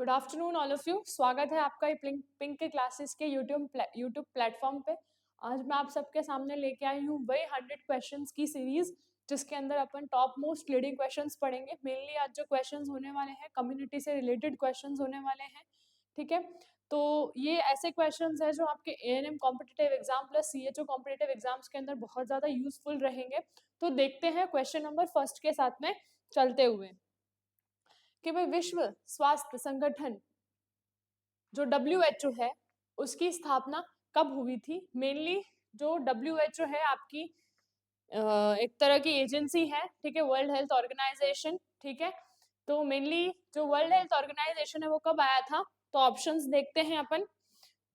Good afternoon all of you. स्वागत है आपका पिंक के क्लासेस के यूट्यूब प्लेटफॉर्म पे। आज मैं आप सबके सामने लेके आई हूँ वही 100 क्वेश्चंस की सीरीज, जिसके अंदर अपन टॉप मोस्ट लीडिंग क्वेश्चंस पढ़ेंगे। मेनली आज जो क्वेश्चंस होने वाले हैं कम्युनिटी से रिलेटेड क्वेश्चंस होने वाले हैं, ठीक है। तो ये ऐसे क्वेश्चंस हैं जो आपके ANM competitive exam plus CHO competitive exams के अंदर बहुत ज़्यादा यूजफुल रहेंगे। तो देखते हैं क्वेश्चन नंबर फर्स्ट के साथ में चलते हुए कि भाई विश्व स्वास्थ्य संगठन जो WHO है उसकी स्थापना कब हुई थी। मेनली जो WHO है आपकी एक तरह की एजेंसी है, ठीक है, वर्ल्ड हेल्थ ऑर्गेनाइजेशन, ठीक है। तो मेनली जो वर्ल्ड हेल्थ ऑर्गेनाइजेशन है वो कब आया था, तो ऑप्शंस देखते हैं अपन।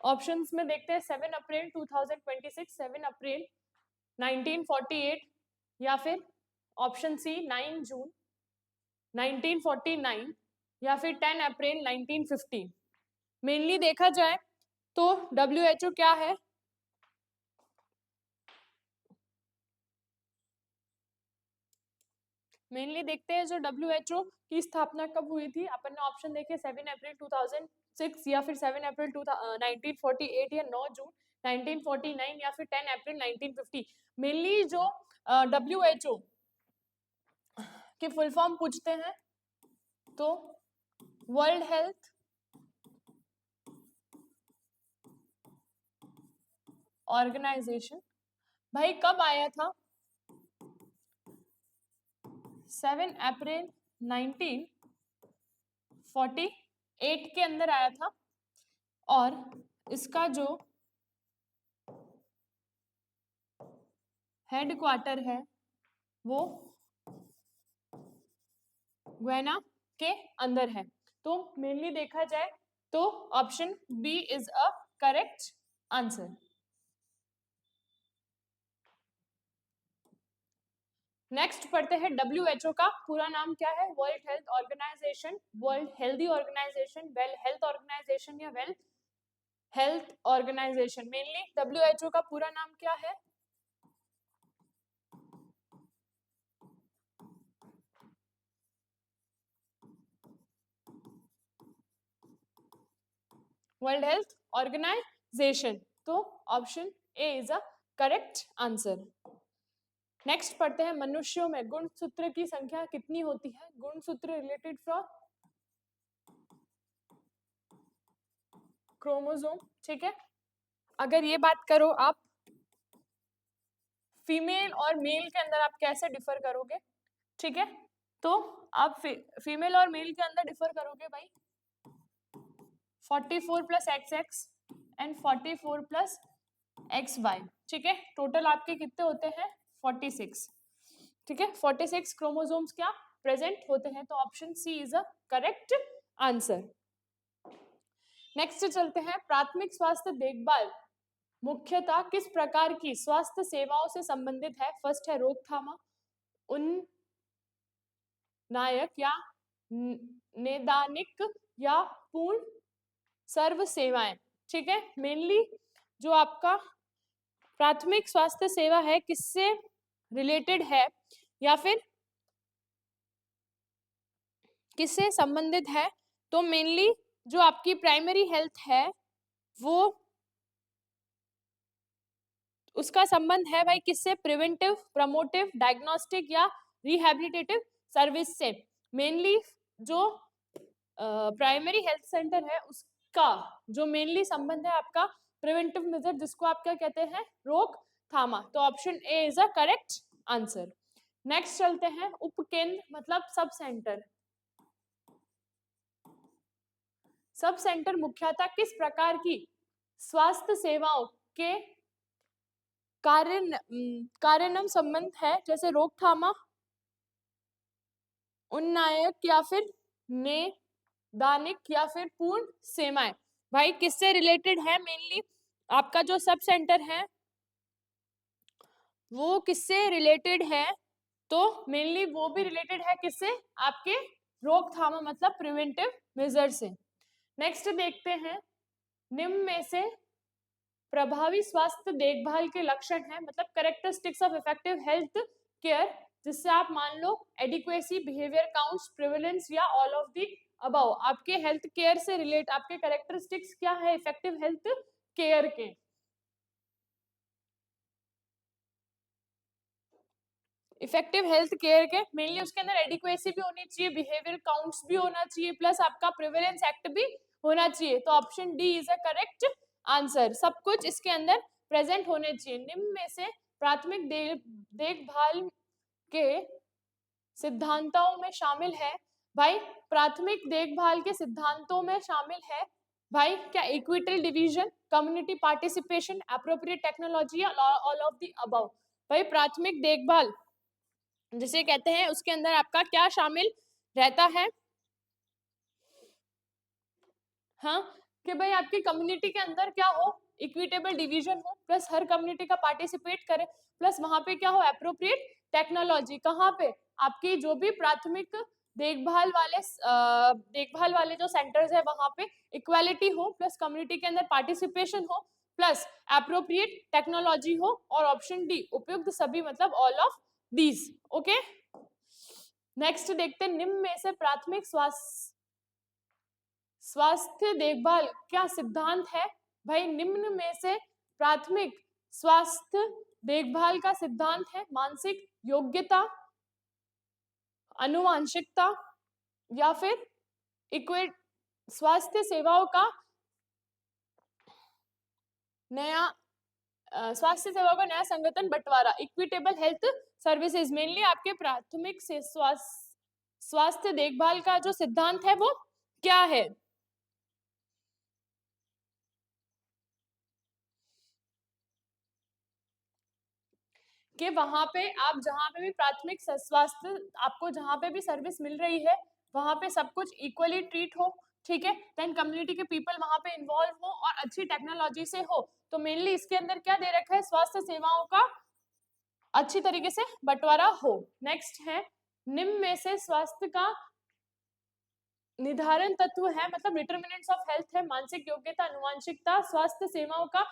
ऑप्शंस में देखते हैं 7 अप्रैल 2026, 7 अप्रैल 1948, या फिर ऑप्शन सी 9 जून 1949, या फिर 10 अप्रैल 1950। मेनली देखा जाए तो WHO क्या है, मेनली देखते हैं जो WHO की स्थापना कब हुई थी। अपन ने ऑप्शन देखे 7 अप्रैल 2006, या फिर 7 अप्रैल 1948, या 9 जून 1949, या फिर 10 अप्रैल 1950। मेनली जो WHO की फुल फॉर्म पूछते हैं तो वर्ल्ड हेल्थ ऑर्गेनाइजेशन। भाई कब आया था, 7 अप्रैल 1948 के अंदर आया था, और इसका जो हेडक्वार्टर है वो ग्वेना के अंदर है। तो मेनली देखा जाए तो option B is a correct answer. Next पढ़ते हैं WHO का पूरा नाम क्या है। World health organisation, world healthy organisation, well health organisation, या well health organisation. Mainly WHO का पूरा नाम क्या है, वर्ल्ड हेल्थ ऑर्गेनाइजेशन। तो option A is a correct answer. Next पढ़ते हैं मनुष्यों में गुणसूत्र की संख्या कितनी होती है। गुणसूत्र रिलेटेड फ्रॉम क्रोमोसोम, ठीक है। अगर ये बात करो आप फीमेल और मेल के अंदर आप कैसे डिफर करोगे, ठीक है। तो आप फीमेल और मेल के अंदर डिफर करोगे भाई 44 plus XX and 44 plus XY, ठीक है। टोटल आपके कितने होते हैं 46, ठीक है। 46 क्रोमोसोम्स क्या प्रेजेंट होते हैं। तो option C is a correct answer. Next चलते हैं प्राथमिक स्वास्थ्य देखभाल मुख्यतः किस प्रकार की स्वास्थ्य सेवाओं से संबंधित है। फर्स्ट है रोकथाम, नायक या नैदानिक, या पूर्ण सर्व सेवाएं, ठीक है। मेनली जो आपका प्राथमिक स्वास्थ्य सेवा है किससे रिलेटेड है या फिर किससे संबंधित है, तो मेनली जो आपकी प्राइमरी हेल्थ है वो उसका संबंध है भाई किससे, प्रिवेंटिव, प्रमोटिव, डायग्नोस्टिक या रिहैबिलिटेटिव सर्विस से। मेनली जो प्राइमरी हेल्थ सेंटर है उसका जो मेनली संबंध है आपका प्रिवेंटिव मेजर, जिसको आप क्या कहते हैं, रोकथाम। तो option A is a correct answer. Next चलते हैं उपकेंद्र मतलब सब सेंटर। सब सेंटर मुख्यतः किस प्रकार की स्वास्थ्य सेवाओं के कार्यनम संबंध है, जैसे रोकथाम, उन्नायक, या फिर नैदानिक, या फिर पूर्ण सेवाएं। भाई किससे रिलेटेड है, मेनली आपका जो सब सेंटर है वो किससे रिलेटेड है, तो मेनली वो भी रिलेटेड है किससे, आपके रोकथाम मतलब प्रिवेंटिव मेजर से। नेक्स्ट देखते हैं निम्न में से प्रभावी स्वास्थ्य देखभाल के लक्षण है, मतलब characteristics of effective health care, जिससे आप मान लो एडिक्वेसी, बिहेवियर काउंट्स, प्रिवेलेंस, या ऑल ऑफ दी अबाउ आपके हेल्थ केयर से रिलेट, आपके कैरेक्टरिस्टिक्स क्या है इफेक्टिव हेल्थ केयर के। इफेक्टिव हेल्थ केयर के मेनली उसके अंदर एडिक्वेसी भी होनी चाहिए, बिहेवियर काउंट्स भी होना चाहिए, प्लस आपका प्रिवेलेंस एक्ट भी होना चाहिए। तो option D is a correct answer. सब कुछ इसके अंदर प्रेजेंट होने चाहिए। निम्न में से प्राथमिक देखभाल के सिद्धांतों में शामिल है भाई, प्राथमिक देखभाल के सिद्धांतों में शामिल है भाई क्या, acquittal division, community participation, appropriate technology या ऑल ऑफ द अबव। भाई प्राथमिक देखभाल जिसे कहते हैं उसके अंदर आपका क्या शामिल रहता है, हाँ, कि भाई आपकी कम्युनिटी के अंदर क्या हो, इक्विटेबल डिवीजन हो, प्लस हर कम्युनिटी का पार्टिसिपेट करे, प्लस वहां पे क्या हो, एप्रोप्रिएट टेक्नोलॉजी। कहाँ पे, आपकी जो भी प्राथमिक देखभाल वाले जो सेंटर्स है वहां पे इक्वालिटी हो, प्लस कम्युनिटी के अंदर पार्टिसिपेशन हो, प्लस एप्रोप्रिएट टेक्नोलॉजी हो, और ऑप्शन डी उपयुक्त सभी, मतलब all of these. Okay, next देखते हैं निम्न में से प्राथमिक स्वास्थ्य देखभाल क्या सिद्धांत है। भाई निम्न में से प्राथमिक स्वास्थ्य देखभाल का सिद्धांत है मानसिक योग्यता, आनुवांशिकता, या फिर इक्विट स्वास्थ्य सेवाओं का नया स्वास्थ्य सेवाओं का नया संगठन बंटवारा, इक्विटेबल हेल्थ सर्विसेज। मेनली आपके प्राथमिक से स्वास्थ्य देखभाल का जो सिद्धांत है वो क्या है, कि वहां पे आप जहां पे भी प्राथमिक स्वास्थ्य आपको जहां पे भी सर्विस मिल रही है वहां पे सब कुछ इक्वली ट्रीट हो, ठीक है, देन कम्युनिटी के पीपल वहां पे इन्वॉल्व हो और अच्छी टेक्नोलॉजी से हो। तो मेनली इसके अंदर क्या दे रखा है, स्वास्थ्य सेवाओं का अच्छी तरीके से बंटवारा हो। नेक्स्ट है निम्न में से स्वास्थ्य का निर्धारण तत्व है, मतलब डिटर्मिनेंट्स ऑफ हेल्थ है मानसिक योग्यता, आनुवांशिकता, स्वास्थ्य सेवाओं का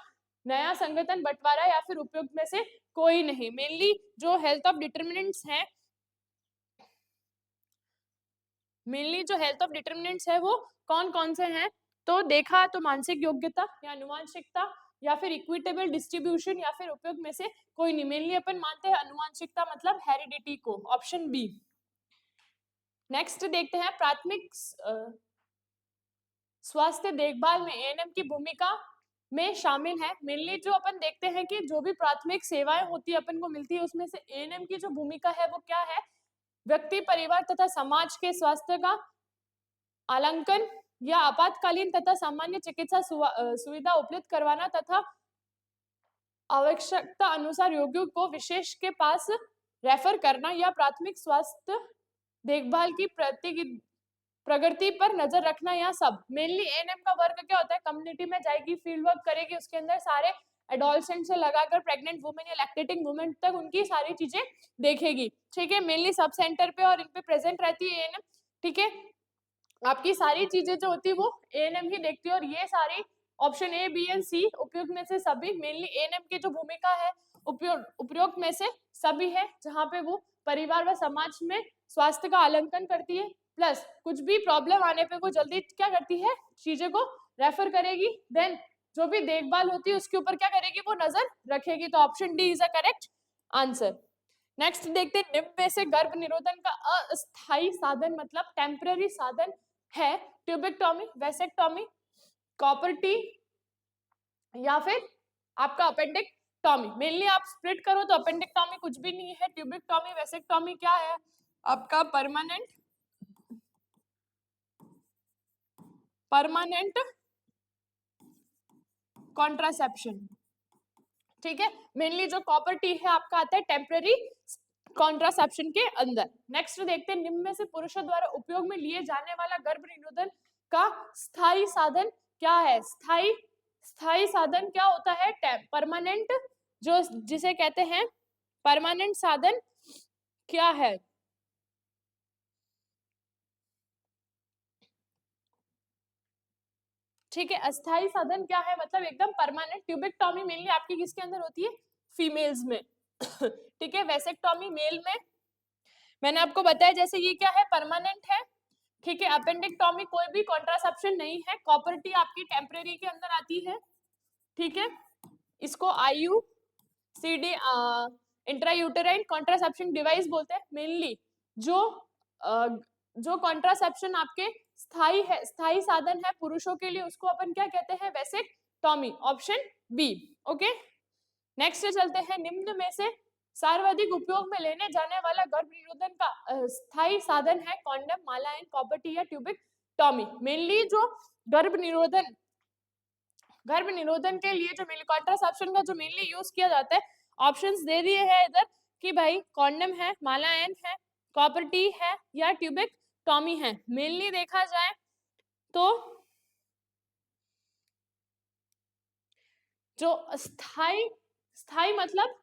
नया संगठन बंटवारा, या फिर उपयुक्त में से कोई नहीं। मेनली जो हेल्थ ऑफ डिटर्मिनेंट्स है, मेनली जो हेल्थ ऑफ डिटर्मिनेंट्स है वो कौन कौन से हैं, तो देखा तो मानसिक योग्यता या आनुवांशिकता या फिर इक्विटेबल डिस्ट्रीब्यूशन या फिर उपयोग में से कोई नहीं। मेनली अपन मानते हैं आनुवांशिकता मतलब हेरिडिटी को, ऑप्शन बी। नेक्स्ट देखते हैं प्राथमिक स्वास्थ्य देखभाल में एएनएम की भूमिका में शामिल है। मेनली जो अपन देखते हैं कि जो भी प्राथमिक सेवाएं होती है अपन को मिलती है उसमें से एएनएम की जो भूमिका है वो क्या है, व्यक्ति परिवार तथा समाज के स्वास्थ्य का आलंकन या आपातकालीन तथा सामान्य चिकित्सा सुविधा उपलब्ध करवाना तथा आवश्यकता अनुसार रोगियों को विशेष के पास रेफर करना, या प्राथमिक स्वास्थ्य देखभाल की प्रगति पर नजर रखना, या सब। मेनली एएनएम का वर्क क्या होता है, कम्युनिटी में जाएगी, फील्ड वर्क करेगी, उसके अंदर सारे एडोलसेंट से लगाकर प्रेग्नेंट वुमेन या लैक्टेटिंग वुमेन तक उनकी सारी चीजें देखेगी, ठीक है। मेनली सब सेंटर पे और इन पे प्रेजेंट रहती है एएनएम, ठीक है। आपकी सारी चीजें जो होती है वो एएनएम ही देखती है, और ये सारी ऑप्शन ए बी एंड सी उपयुक्त में से सभी, मेनली एएनएम की जो भूमिका है उपयुक्त में से सभी है, जहाँ पे वो परिवार व समाज में स्वास्थ्य का आलंकन करती है, प्लस कुछ भी प्रॉब्लम आने पे वो जल्दी क्या करती है, चीजें को रेफर करेगी, देन जो भी देखभाल होती है उसके ऊपर क्या करेगी, वो नजर रखेगी। तो option D is a correct answer. Next देखते हैं निम्न में से गर्भ निरोधन का अस्थायी साधन मतलब टेम्पररी साधन है ट्यूबेक्टोमी, वेसेक्टोमी, कॉपर टी, या फिर आपका अपेंडिक्टोमी। मेनली आप स्प्लिट करो तो अपेंडिक्टोमी कुछ भी नहीं है, ट्यूबेक्टोमी वेसेक्टोमी क्या है, आपका परमानेंट कॉन्ट्रासेप्शन, ठीक है। मेनली जो कॉपर टी है आपका आता है टेम्पररी कॉन्ट्रासेप्शन के अंदर। नेक्स्ट देखते हैं निम्न में से पुरुषों द्वारा उपयोग में लिए जाने वाला गर्भ निरोधन का स्थायी साधन क्या है। स्थायी साधन क्या होता है, परमानेंट, जो जिसे कहते हैं परमानेंट साधन क्या है, ठीक है। अस्थायी साधन क्या है, मतलब एकदम परमानेंट। ट्यूबेक्टोमी मेनली आपकी किसके अंदर होती है, फीमेल्स में, ठीक है। वेसेक्टोमी मेल में, मैंने आपको बताया जैसे ये क्या है, परमानेंट है, ठीक है, अपेंडिक्टोमी कोई भी कॉन्ट्रासेप्शन नहीं है, कॉपर टी आपकी टेम्परेरी के अंदर आती है, ठीक है। इसको IUCD इंट्रायूटेराइन कॉन्ट्रासेप्शन डिवाइस बोलते हैं। मेनली जो जो कॉन्ट्रासेप्शन आपके स्थायी है, स्थायी साधन है पुरुषों के लिए, उसको अपन क्या कहते हैं, vasectomy, option B. Okay, next चलते हैं, निम्न में से सर्वाधिक उपयोग में लेने जाने वाला गर्भ निरोधन का स्थायी साधन है कॉन्डम, मालायन, कॉपर टी या ट्यूबिक्टोमी। मेनली जो गर्भ निरोधन के लिए जो कॉन्ट्रासेप्शन का जो मेनली यूज किया जाता है, ऑप्शंस दे दिए हैं इधर कि भाई कॉन्डम है, मालायन है, कॉपर टी है या ट्यूबिक्टोमी है। मेनली देखा जाए तो जो स्थायी मतलब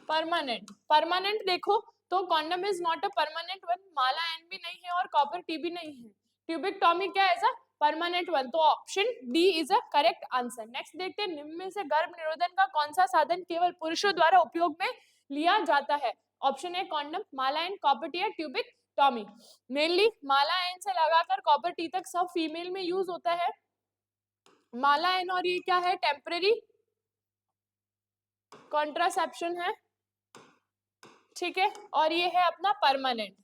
परमानेंट देखो तो condom is not a permanent one, मालायन भी नहीं है और कॉपर टी भी नहीं है। ट्यूबिक्टोमी क्या है, परमानेंट वन, तो option D is a correct answer. Next देखते हैं, निम्न में से गर्भ निरोधन का कौन सा साधन केवल पुरुषों द्वारा उपयोग में लिया जाता है। ऑप्शन ए कॉन्डम, मालायन, कॉपर टी या ट्यूबिक्टोमी। मेनली मालायन से लगाकर कॉपर टी तक सब फीमेल में यूज होता है। मालायन और ये क्या है, टेम्परेरी कॉन्ट्रासेप्शन है, ठीक है, और ये है अपना परमानेंट।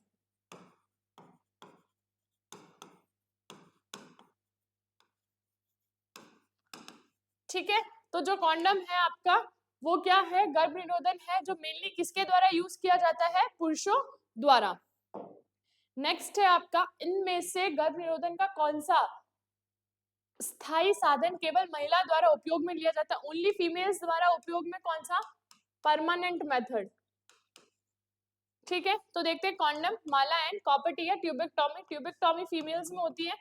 ठीक है, तो जो कॉन्डम है आपका वो क्या है, गर्भ निरोधन है, जो मेनली किसके द्वारा यूज किया जाता है, पुरुषों द्वारा। नेक्स्ट है आपका, इनमें से गर्भ निरोधन का कौन सा स्थायी साधन केवल महिला द्वारा उपयोग में लिया जाता है, ओनली फीमेल्स द्वारा उपयोग में, कौन सा, परमानेंट मेथड। ठीक है, तो देखते हैं कॉन्डम, मालायन, कॉपर टी या ट्यूबिक्टोमी। ट्यूबिक्टोमी फीमेल्स में होती है,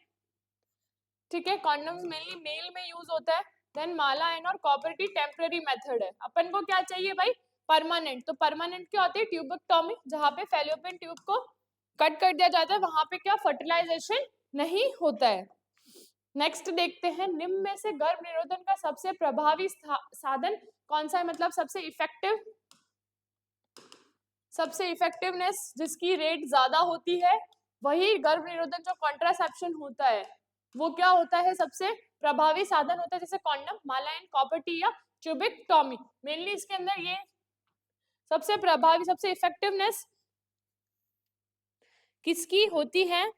ठीक है, कॉन्डम्स मेनली मेल में यूज होता है। देन मालायन और कॉपर टी टेम्पररी मेथड है। अपन को क्या चाहिए भाई, परमानेंट, तो परमानेंट क्या होती है, ट्यूबिक्टोमी, जहां पे फैलोपियन ट्यूब को कट कर दिया जाता है, वहां पे क्या फर्टिलाइजेशन नहीं होता है। नेक्स्ट देखते हैं, निम्न में से गर्भ निरोधन का सबसे प्रभावी साधन कौन सा है, मतलब सबसे इफेक्टिवनेस जिसकी रेट ज्यादा होती है, वही गर्भ निरोधन जो कॉन्ट्रासेप्शन होता है वो क्या होता है, सबसे प्रभावी साधन होता है, जैसे कॉन्डम, मालायन, कॉपर टी या ट्यूबिक्टोमी। मेनली इसके अंदर ये सबसे प्रभावी, सबसे इफेक्टिवनेस किसकी होती है,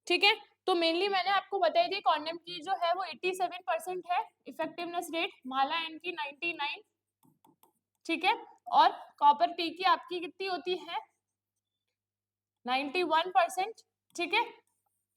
ठीक है। तो मेनली मैंने आपको बताई थी, कॉन्डम की जो है वो 87% है इफेक्टिवनेस रेट, मालायन की 99, ठीक है, और कॉपर टी की आपकी कितनी होती है, 91%, ठीक है।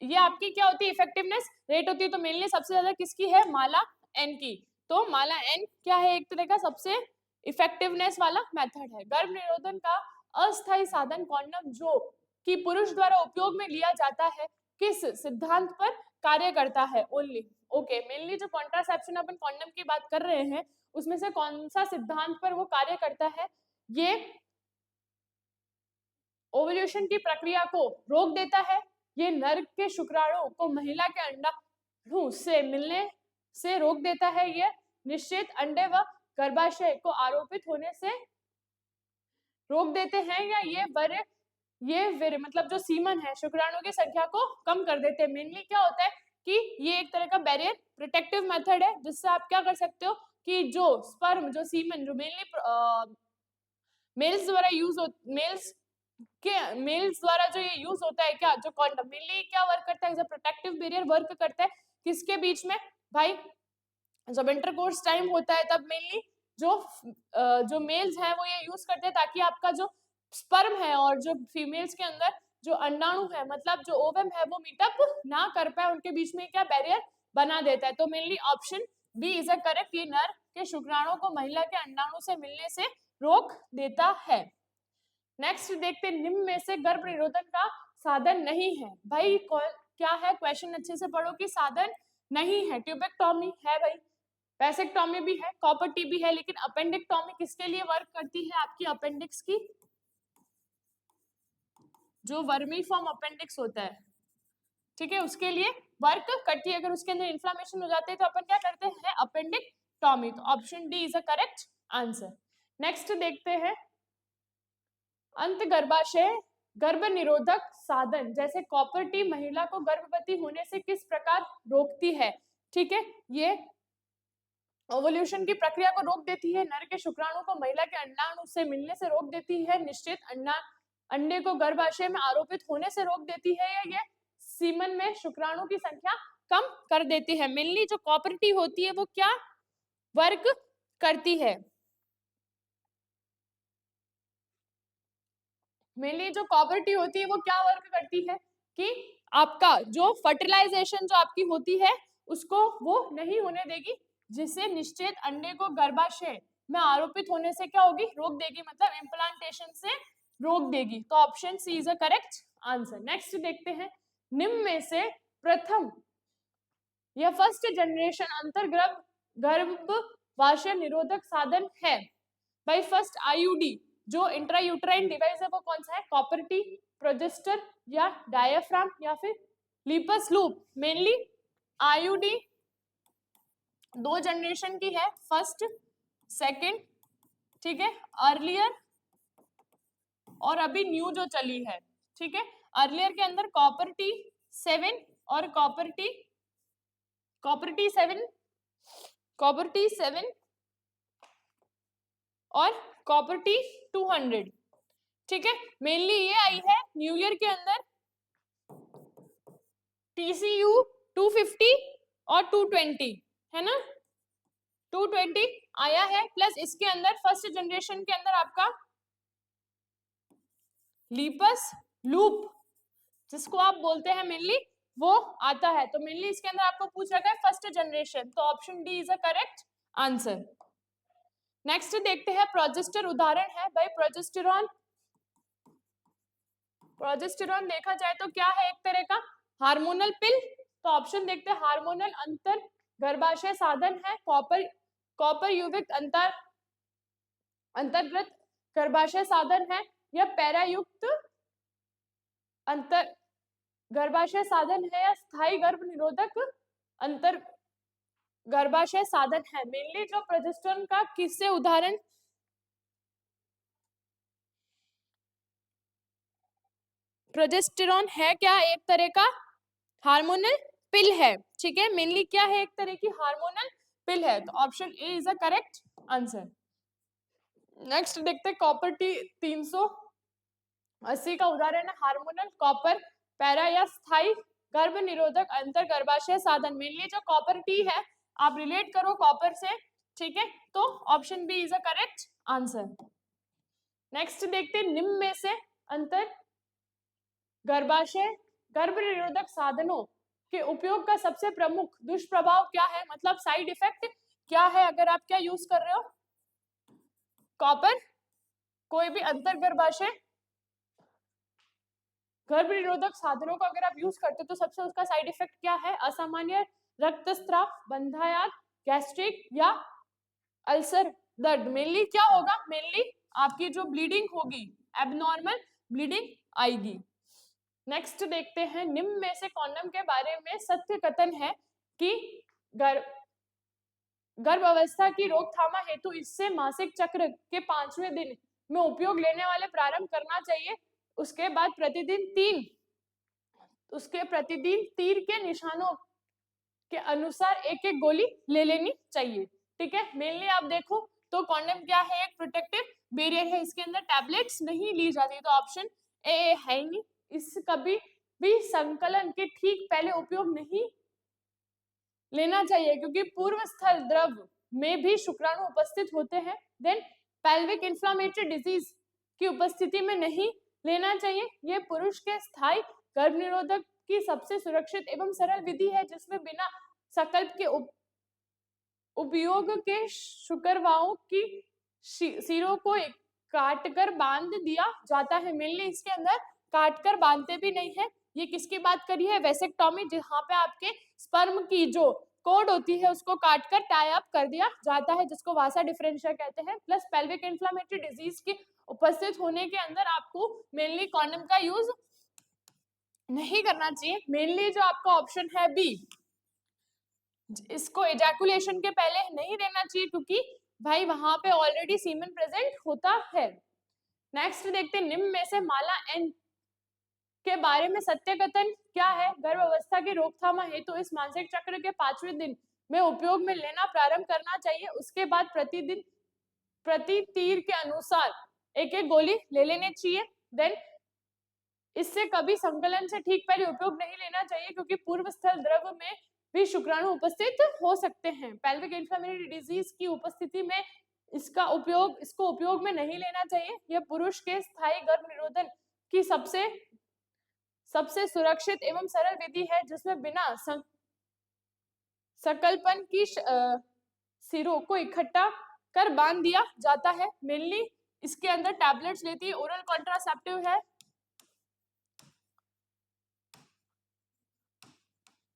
ये आपकी क्या होती है, इफेक्टिवनेस रेट होती है। तो मेनली सबसे ज्यादा किसकी है, माला एन की। तो माला एन क्या है, एक तरह का सबसे इफेक्टिवनेस वाला मेथड है। गर्भ निरोधन का अस्थायी साधन कॉन्डम जो कि पुरुष द्वारा उपयोग में लिया जाता है, किस सिद्धांत पर कार्य करता है, ओनली। ओके, मेनली जो कॉन्ट्रासेप्शन अपन कॉन्डम की बात कर रहे हैं, उसमें से कौन सा सिद्धांत पर वो कार्य करता है, ये ओव्यूलेशन की प्रक्रिया को रोक देता है, ये नर के शुक्राणु को महिला के अंडाणु से मिलने से रोक देता है, ये निश्चित अंडे व गर्भाशय को आरोपित होने से रोक देते हैं, या ये वीर्य मतलब जो सीमन है, शुक्राणु की संख्या को कम कर देते हैं। मेनली क्या होता है कि ये एक तरह का बैरियर प्रोटेक्टिव मेथड है, जिससे आप क्या कर सकते हो कि जो स्पर्म, जो सीमन, जो मेनली मेल्स द्वारा मेल्स द्वारा जो ये यूज होता है, क्या, जो कॉन्डम मेनली क्या वर्क करता है, as a protective barrier work करता है, किसके बीच में भाई, जब इंटरकोर्स टाइम होता है तब मेनली जो मेल्स हैं वो ये यूज करते हैं, ताकि आपका जो स्पर्म है और जो फीमेल्स के अंदर जो अंडाणु है, मतलब जो ओवम है, वो मीटअप ना कर पाए, उनके बीच में क्या बैरियर बना देता है। तो mainly option B is a correct, ये नर के शुक्राणु को महिला के अंडाणु से मिलने से रोक देता है। नेक्स्ट देखते हैं, निम्न में से गर्भ निरोधन का साधन नहीं है, भाई क्या है, क्वेश्चन अच्छे से पढ़ो कि साधन नहीं है। ट्यूबेक्टोमी है भाई, वैसेक्टोमी भी है, कॉपर टी भी है, लेकिन अपेंडिक्टोमी किसके लिए वर्क करती है, आपकी अपेंडिक्स की, जो वर्मीफॉर्म अपेंडिक्स होता है, ठीक है, उसके लिए वर्क करती है। अगर उसके अंदर इन्फ्लामेशन हो जाते हैं तो अपन क्या करते हैं, अपेंडिक्टोमी। तो option D is a correct answer. Next देखते हैं, अंत गर्भाशय गर्भ निरोधक साधन जैसे कॉपर टी महिला को गर्भवती होने से किस प्रकार रोकती है? ठीक है, ये ओवल्यूशन की प्रक्रिया को रोक देती है, नर के शुक्राणु को महिला के अंडाणु से मिलने से रोक देती है, निश्चित अंडे को गर्भाशय में आरोपित होने से रोक देती है, या ये सीमन में शुक्राणु की संख्या कम कर देती है। मेनली जो कॉपर टी होती है वो क्या वर्क करती है? मेनली जो कॉपर टी होती है वो क्या वर्क करती है कि आपका जो फर्टिलाइजेशन जो आपकी होती है उसको वो नहीं होने देगी, जिससे निश्चित अंडे को गर्भाशय में आरोपित होने से क्या होगी? रोक देगी, मतलब इम्प्लांटेशन से रोक देगी। तो option C is a correct answer. Next देखते हैं, निम्न में से प्रथम या फर्स्ट जनरेशन अंतर्गर्भ गर्भाशय निरोधक साधन है? भाई फर्स्ट आईयूडी जो इंट्रायूट्राइन डिवाइस है वो कौन सा है? कॉपर टी, प्रोजेस्टर या डायफ्राम या फिर लीपस लूप? मेनली आईयूडी दो जनरेशन की है, फर्स्ट सेकंड, ठीक है, अर्लियर और अभी न्यू जो चली है, ठीक है। अर्लियर के अंदर कॉपर टी 7 और कॉपर टी 7 और कॉपर टी 200, ठीक है। मेनली ये आई है न्यू ईयर के अंदर TCU 250 और 220, है ना, 220 आया है, प्लस इसके अंदर फर्स्ट जनरेशन के अंदर आपका लीपस लूप जिसको आप बोलते हैं मेनली वो आता है। तो मेनली इसके अंदर आपको पूछ रखा है फर्स्ट जनरेशन, तो option D is a correct answer. Next देखते हैं, प्रोजेस्टर उदाहरण है भाई प्रोजेस्टेरॉन। प्रोजेस्टेरॉन देखा जाए तो क्या है? एक तरह का हार्मोनल पिल। तो ऑप्शन देखते हैं, हार्मोनल अंतर गर्भाशय साधन है, कॉपर युक्त अंतर्गत गर्भाशय साधन है, या पैरायुक्त अंतर गर्भाशय साधन है, या स्थायी गर्भ निरोधक अंतर गर्भाशय साधन है। मेनली जो प्रोजेस्टेरॉन का किससे उदाहरण? प्रोजेस्टेरॉन है क्या? एक तरह का हार्मोनल पिल है, ठीक है। मेनली क्या है? एक तरह की हार्मोनल पिल है, तो option A is a correct answer. Next देखते हैं, कॉपर टी 380 का उदाहरण है हार्मोनल कॉपर पैरा या स्थायी गर्भ निरोधक अंतर गर्भाशय साधन। मेनली जो कॉपर टी है आप रिलेट करो कॉपर से, ठीक है, तो option B is a correct answer. Next देखते हैं, निम्न में से अंतर गर्भाशय गर्भ निरोधक साधनों के उपयोग का सबसे प्रमुख दुष्प्रभाव क्या है? मतलब साइड इफेक्ट क्या है अगर आप क्या यूज कर रहे हो? कॉपर कोई भी अंतर गर्भाशय गर्भ निरोधक साधनों को अगर आप यूज करते हो तो सबसे उसका साइड इफेक्ट क्या है? असामान्य रक्तस्राव, बंधायात, गैस्ट्रिक या अल्सर दर्द। मेनली क्या होगा? मेनली आपकी जो ब्लीडिंग होगी, एबनॉर्मल ब्लीडिंग आएगी। नेक्स्ट देखते हैं, निम्न में से कॉन्डम के बारे में सत्य कथन है कि गर्भ अवस्था की रोकथाम हेतु इससे मासिक चक्र के 5वें दिन में उपयोग लेने वाले प्रारंभ करना चाहिए। उसके बाद प्रतिदिन तीर के निशानों के अनुसार एक एक गोली ले लेनी चाहिए, ठीक है। मेनली आप देखो तो कॉन्डम क्या है? एक प्रोटेक्टिव बैरियर है, इसके अंदर टैबलेट्स नहीं ली जाती, तो ऑप्शन ए है नहीं। इस कभी भी संकलन के ठीक पहले उपयोग नहीं लेना चाहिए क्योंकि पूर्व स्थल द्रव में भी शुक्राणु उपस्थित होते हैं। देन पेल्विक इन्फ्लेमेटरी डिजीज की उपस्थिति में नहीं लेना चाहिए। यह पुरुष के स्थायी गर्भ निरोधक की सबसे सुरक्षित एवं सरल विधि है जिसमें बिना संकल्प के उपयोग के शुक्रवाओं की सिरों को काटकर बांध दिया जाता है। मेनली इसके अंदर काटकर बांधते भी नहीं है। ये किसकी बात करी है? वेसेक्टोमी, जहाँ पे आपके स्पर्म की जो कोड होती है उसको काटकर टाई अप कर दिया जाता है, जिसको वासा डिफरेंशिया कहते हैं। प्लस पेल्विक इन्फ्लेमेटरी डिजीज की उपस्थित होने के अंदर आपको मेनली कॉन्डम का यूज नहीं करना चाहिए। मेनली जो आपका ऑप्शन है बी, इसको एजैकुलेशन के पहले नहीं देना चाहिए क्योंकि भाई वहां पे ऑलरेडी सीमेन प्रेजेंट होता है। नेक्स्ट देखते हैं निम्न में से माला एन के बारे में सत्य कथन क्या है। गर्भावस्था की रोकथाम हेतु तो इस मासिक चक्र के 5वें दिन में उपयोग में लेना प्रारंभ करना चाहिए। उसके बाद प्रतिदिन प्रति तीर के अनुसार एक एक गोली ले लेनी चाहिए। देन इससे कभी संकलन से ठीक पहले उपयोग नहीं लेना चाहिए क्योंकि पूर्व स्थल द्रव में भी शुक्राणु उपस्थित हो सकते हैं। पेल्विक इन्फ्लेमेटरी डिजीज की उपस्थिति में इसको उपयोग में नहीं लेना चाहिए। यह पुरुष के स्थायी गर्भ निरोधन की सबसे सुरक्षित एवं सरल विधि है जिसमें बिना संकल्पन की सिरों को इकट्ठा कर बांध दिया जाता है। मेनली इसके अंदर टैबलेट्स लेती है, ओरल कॉन्ट्रासेप्टिव है,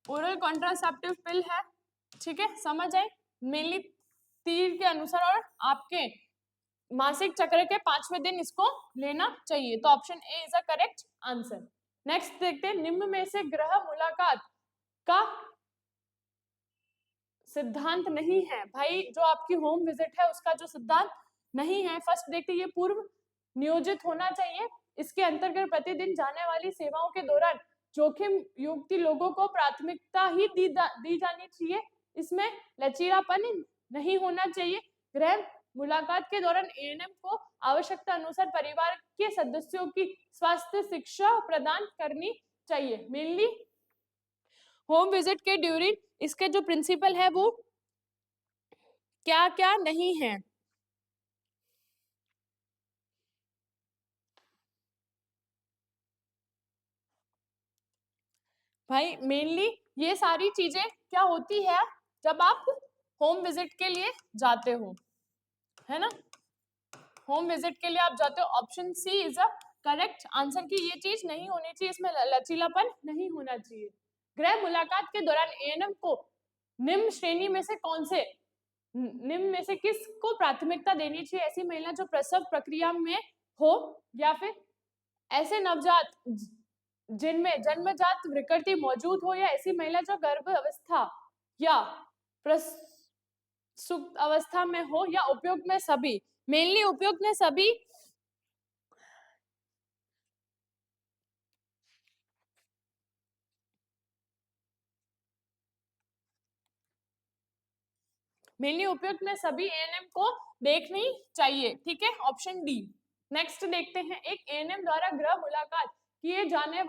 ओरल कॉन्ट्रासेप्टिव पिल है, ठीक है, समझ आए। मेनली तीर के अनुसार और आपके मासिक चक्र के 5वें दिन इसको लेना चाहिए। तो option A is a correct answer. Next देखते हैं निम्न में से ग्रह मुलाकात का सिद्धांत नहीं है। भाई जो आपकी होम विजिट है उसका जो सिद्धांत नहीं है, फर्स्ट देखते ये पूर्व नियोजित होना चाहिए। इसके अंतर्गत प्रतिदिन जाने वाली सेवाओं के दौरान जोखिम युक्त लोगों को प्राथमिकता ही दी जानी चाहिए। इसमें लचीलापन नहीं होना चाहिए। गृह मुलाकात के दौरान एएनएम को आवश्यकता अनुसार परिवार के सदस्यों की स्वास्थ्य शिक्षा प्रदान करनी चाहिए। मेनली होम विजिट के ड्यूरिंग इसके जो प्रिंसिपल है वो क्या क्या नहीं है। भाई मेनली ये सारी चीजें क्या होती है जब आप होम विजिट के लिए जाते हो, है ना। होम विजिट के लिए आप जाते हो, option C is a correct answer की ये चीज नहीं होनी चाहिए, इसमें लचीलापन नहीं होना चाहिए। गृह मुलाकात के दौरान एएनएम को निम्न श्रेणी में से किसको प्राथमिकता देनी चाहिए। ऐसी महिला जो प्रसव प्रक्रिया में हो या फिर ऐसे नवजात जिनमें जन्मजात विकृति मौजूद हो या ऐसी महिला जो गर्भ अवस्था या प्रसुप्त अवस्था में हो या उपयुक्त में सभी। मेनली उपयुक्त में सभी मेनली उपयुक्त में सभी एएनएम को देखनी चाहिए, ठीक है, ऑप्शन डी। नेक्स्ट देखते हैं एक एएनएम द्वारा गृह मुलाकात किए जाने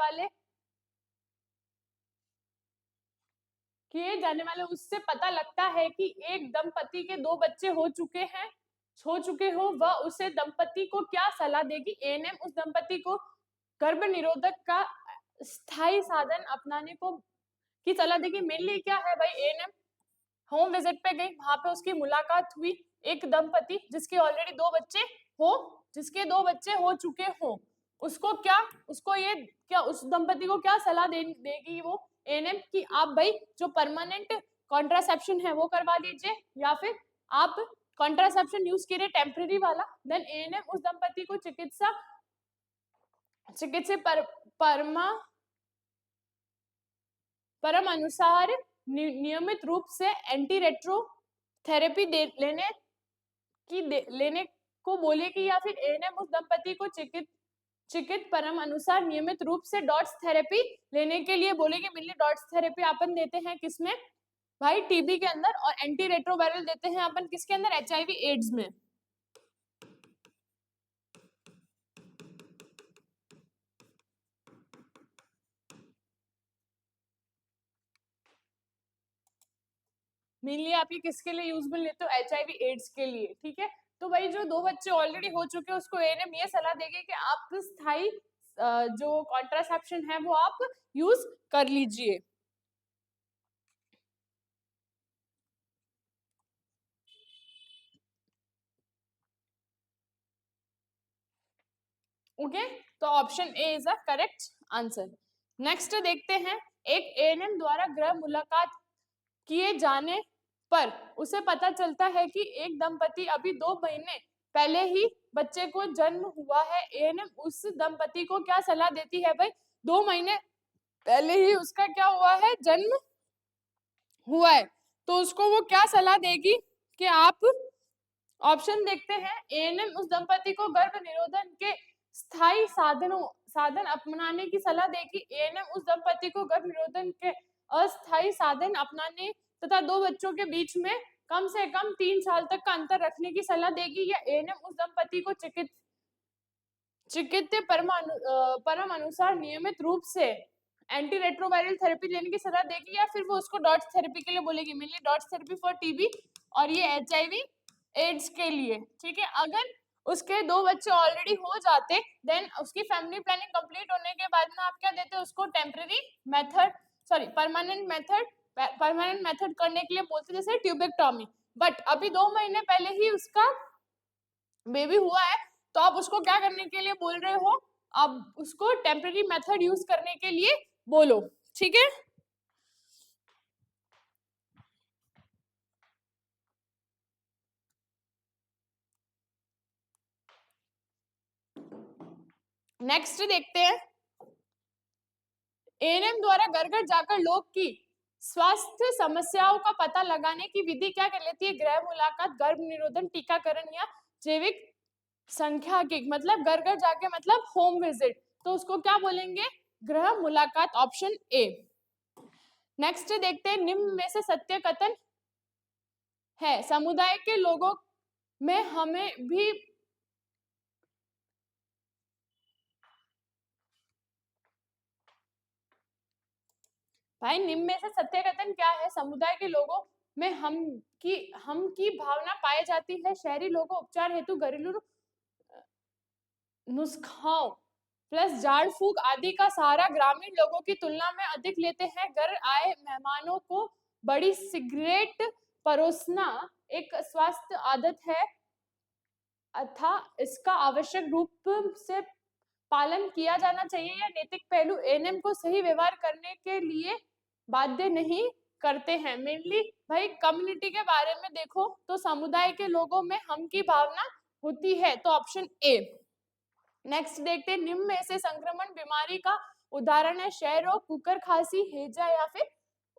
वाले उससे पता लगता है कि एक दंपति के 2 बच्चे हो चुके हो वह उसे दंपति को क्या सलाह देगी। एएनएम उस दंपति को गर्भ निरोधक का स्थायी साधन अपनाने को की सलाह देगी। मेनली क्या है भाई, एएनएम होम विजिट पे गई, वहां पे उसकी मुलाकात हुई एक दंपति जिसके ऑलरेडी 2 बच्चे हो चुके हो, उस दंपति को क्या सलाह देगी वो एएनएम की आप भाई जो परमानेंट कॉन्ट्रासेप्शन है वो करवा लीजिए या फिर आप कॉन्ट्रासेप्शन यूज कीजिए टेम्पररी वाला। देन एएनएम उस दंपति को चिकित्सा परम अनुसार नियमित रूप से एंटी रेट्रो थेरेपी लेने को बोलेगी या फिर एएनएम उस दंपति को चिकित परम अनुसार नियमित रूप से डॉट्स थेरेपी लेने के लिए बोलेगी। मिलनी डॉट्स थेरेपी अपन देते हैं किसमें भाई, टीबी के अंदर, और एंटी रेट्रोवायरल देते हैं अपन किसके अंदर, एचआईवी एड्स में। मेनली आप ये किसके लिए यूजफुल लेते हो, एचआईवी एड्स के लिए, ठीक है। तो भाई जो 2 बच्चे ऑलरेडी हो चुके हैं उसको एएनएम ये सलाह देगी कि आप स्थायी जो कॉन्ट्रासेप्शन है वो आप यूज कर लीजिए। ओके, तो option A is a correct answer. Next देखते हैं एक एएनएम द्वारा गृह मुलाकात किए जाने पर उसे पता चलता है कि एक दंपति अभी 2 महीने पहले ही बच्चे को जन्म हुआ है। एएनएम उस दंपति को क्या सलाह देती है भाई, 2 महीने पहले ही उसका क्या हुआ है, जन्म हुआ है, तो उसको वो क्या सलाह देगी कि आप ऑप्शन देखते हैं, एएनएम उस दंपति को गर्भ निरोधन के स्थायी साधन अपनाने की सलाह देगी। एएनएम उस दंपति को गर्भ निरोधन के अस्थायी साधन अपनाने तथा 2 बच्चों के बीच में कम से कम 3 साल तक का अंतर रखने की सलाह देगी। या एएनएम उस दंपति को चिकित्सीय परम अनुसार नियमित रूप से एंटी रेट्रोवायरल थेरेपी लेने की सलाह देगी, या फिर वो उसको डॉट्स थेरेपी के लिए बोलेगी, mainly dots therapy for TB और ये एचआईवी एड्स के लिए। ठीक है, अगर उसके 2 बच्चे ऑलरेडी हो जाते, देन उसकी फैमिली प्लानिंग कंप्लीट होने के बाद में आप क्या देते हैं उसको, टेम्पररी मेथड परमानेंट मेथड करने के लिए बोलते, जैसे ट्यूबेक्टोमी। बट अभी 2 महीने पहले ही उसका बेबी हुआ है, तो आप उसको क्या करने के लिए बोल रहे हो, अब उसको टेम्पररी मेथड यूज करने के लिए बोलो। ठीक है, नेक्स्ट देखते हैं, एएनएम द्वारा घर घर जाकर लोग की स्वास्थ्य समस्याओं का पता लगाने की विधि क्या कहलाती है, गृह मुलाकात, गर्भ निरोधन, टीकाकरण या जैविक सांख्यिकी। मतलब घर घर जाके मतलब होम विजिट, तो उसको क्या बोलेंगे, गृह मुलाकात, ऑप्शन ए। नेक्स्ट देखते हैं, निम्न में से सत्य कथन है, समुदाय के लोगों में हमें भी भाई निम्न में से सत्य कथन क्या है, समुदाय के लोगों में हम की भावना पाई जाती है। शहरी लोगों उपचार हेतु घरेलू नुस्खाओं प्लस झाड़ फूक आदि का सहारा ग्रामीण लोगों की तुलना में अधिक लेते हैं। घर आए मेहमानों को बड़ी सिगरेट परोसना एक स्वास्थ्य आदत है अथा इसका आवश्यक रूप से पालन किया जाना चाहिए। या नैतिक पहलू एएनएम को सही व्यवहार करने के लिए बाध्य नहीं करते हैं। मेनली भाई कम्युनिटी के बारे में देखो तो समुदाय के लोगों में हम की भावना होती है, तो ऑप्शन ए। नेक्स्ट देखते हैं, निम्न में से संक्रमण बीमारी का उदाहरण है, क्षय रोग, कुकर खांसी, हैजा या फिर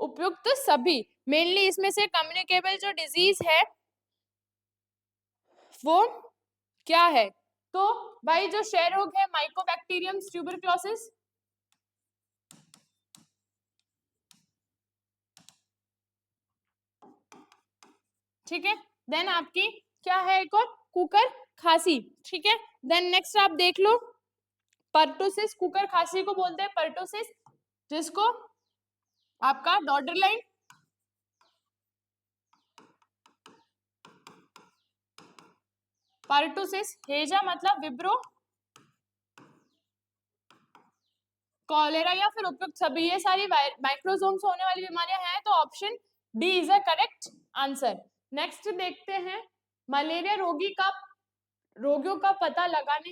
उपयुक्त सभी। मेनली इसमें से कम्युनिकेबल जो डिजीज है वो क्या है, तो भाई जो क्षय रोग है माइकोबैक्टीरियम ट्यूबरक्लोसिस, ठीक है। देन आपकी क्या है, एक और कुकर खांसी, ठीक है। देन नेक्स्ट आप देख लो पर्टोसिस, कुकर खांसी को बोलते हैं पर्टोसिस, जिसको आपका डॉटर लाइन, पर्टोसिस, हेजा मतलब विब्रो, कॉलेरा या फिर उपयुक्त सभी, ये सारी माइक्रोसोम से होने वाली बीमारियां हैं, तो option D is a correct answer. Next देखते हैं, मलेरिया रोगियों का पता लगाने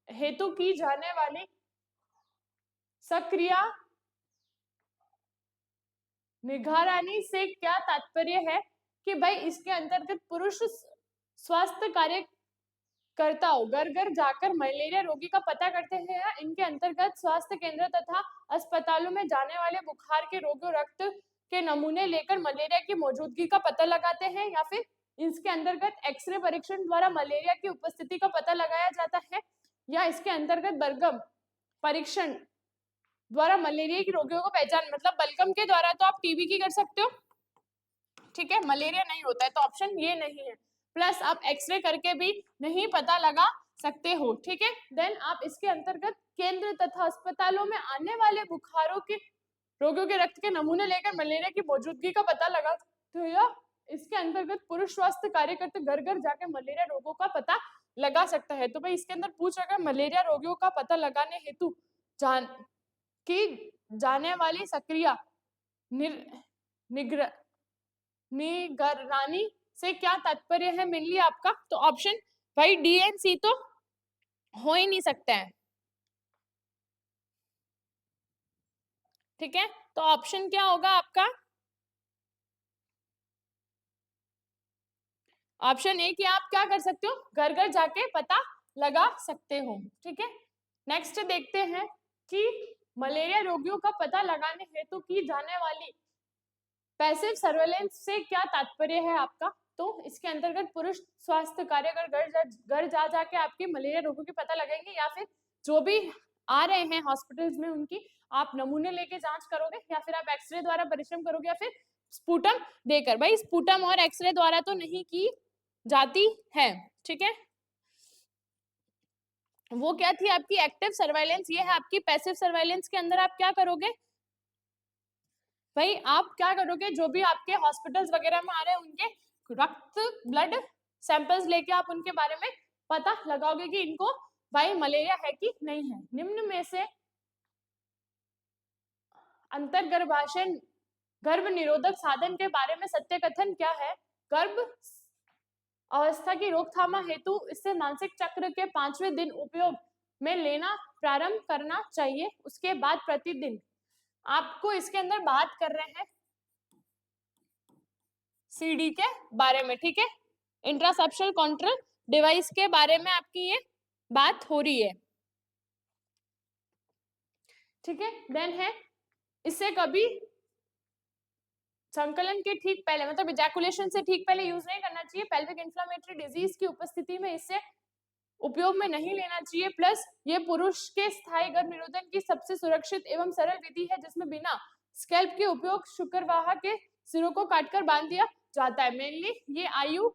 हेतु की जाने वाली सक्रिय निगरानी से क्या तात्पर्य है, कि भाई इसके अंतर्गत पुरुष स्वास्थ्य कार्यकर्ताओं घर घर जाकर मलेरिया रोगी का पता करते हैं, या इनके अंतर्गत स्वास्थ्य केंद्र तथा अस्पतालों में जाने वाले बुखार के रोगियों रक्त के नमूने लेकर मलेरिया की मौजूदगी का पता लगाते हैं, या फिर इसके अंतर्गत एक्सरे परीक्षण द्वारा मलेरिया की उपस्थिति का पता लगाया जाता है, या इसके अंतर्गत बलगम परीक्षण द्वारा मलेरिया की रोगियों को पहचान, मतलब बलगम के द्वारा तो आप टीबी की कर सकते हो, ठीक है, मलेरिया नहीं होता है, तो ऑप्शन ये नहीं है। प्लस आप एक्सरे करके भी नहीं पता लगा सकते हो, ठीक है। देन आप इसके अंतर्गत केंद्र तथा अस्पतालों में आने वाले बुखारों के रोगियों के रक्त के नमूने लेकर मलेरिया की मौजूदगी का पता लगा सकते हो, या इसके अंतर्गत पुरुष स्वास्थ्य कार्यकर्ता घर घर जाके मलेरिया रोगों का पता लगा सकता है। तो भाई इसके अंदर पूछ रखा है, मलेरिया रोगियों का पता लगाने हेतु की जाने वाली सक्रिय निगरानी से क्या तात्पर्य है मेनली आपका, तो ऑप्शन भाई डी एंड सी तो हो ही नहीं सकता है, ठीक है। तो ऑप्शन क्या होगा आपका, ऑप्शन ए कि आप क्या कर सकते हो, घर घर जाके पता लगा सकते हो, ठीक है। नेक्स्ट देखते हैं कि मलेरिया रोगियों का पता लगाने हेतु की जाने वाली पैसिव सर्वेलेंस से क्या तात्पर्य है आपका, तो इसके अंतर्गत पुरुष स्वास्थ्य कार्यकर घर जा जाके आपके मलेरिया रोगों की पता लगाएंगे, या फिर जो भी आ रहे हैं हॉस्पिटल्स में उनकी आप नमूने लेके जांच करोगे, या फिर आप एक्सरे द्वारा परिश्रम करोगे, या फिर स्पूटम देकर। भाई स्पूटम और एक्सरे द्वारा तो नहीं की जाती है, ठीक है। वो क्या थी आपकी एक्टिव सर्वेलेंस, ये है आपकी पैसिव सर्वेलेंस के अंदर आप क्या करोगे भाई, आप क्या करोगे, जो भी आपके हॉस्पिटल्स वगैरह में आ रहे हैं उनके रक्त ब्लड सैंपल्स लेके आप उनके बारे में पता लगाओगे कि इनको भाई मलेरिया है कि नहीं है। निम्न में से अंतर्गर्भाशय गर्भ निरोधक साधन के बारे में सत्य कथन क्या है। गर्भ अवस्था की रोकथाम हेतु इससे मानसिक चक्र के 5वें दिन उपयोग में लेना प्रारंभ करना चाहिए। उसके बाद प्रतिदिन आपको इसके अंदर बात कर रहे हैं सीडी के बारे में, ठीक है, इंट्रासेप्शनल कंट्रोल डिवाइस के बारे में आपकी ये बात हो रही है, ठीक है। देन है इससे कभी संकलन के ठीक पहले, मतलब इजैकुलेशन से ठीक पहले यूज नहीं करना चाहिए। पेल्विक इन्फ्लेमेटरी डिजीज की उपस्थिति में इससे उपयोग में नहीं लेना चाहिए। प्लस ये पुरुष के स्थायी गर्भ निरोधन की सबसे सुरक्षित एवं सरल विधि है जिसमें बिना स्कैल्प के उपयोग शुक्रवाह के सिरों को काटकर बांध दिया जाता है। मेनली ये आयु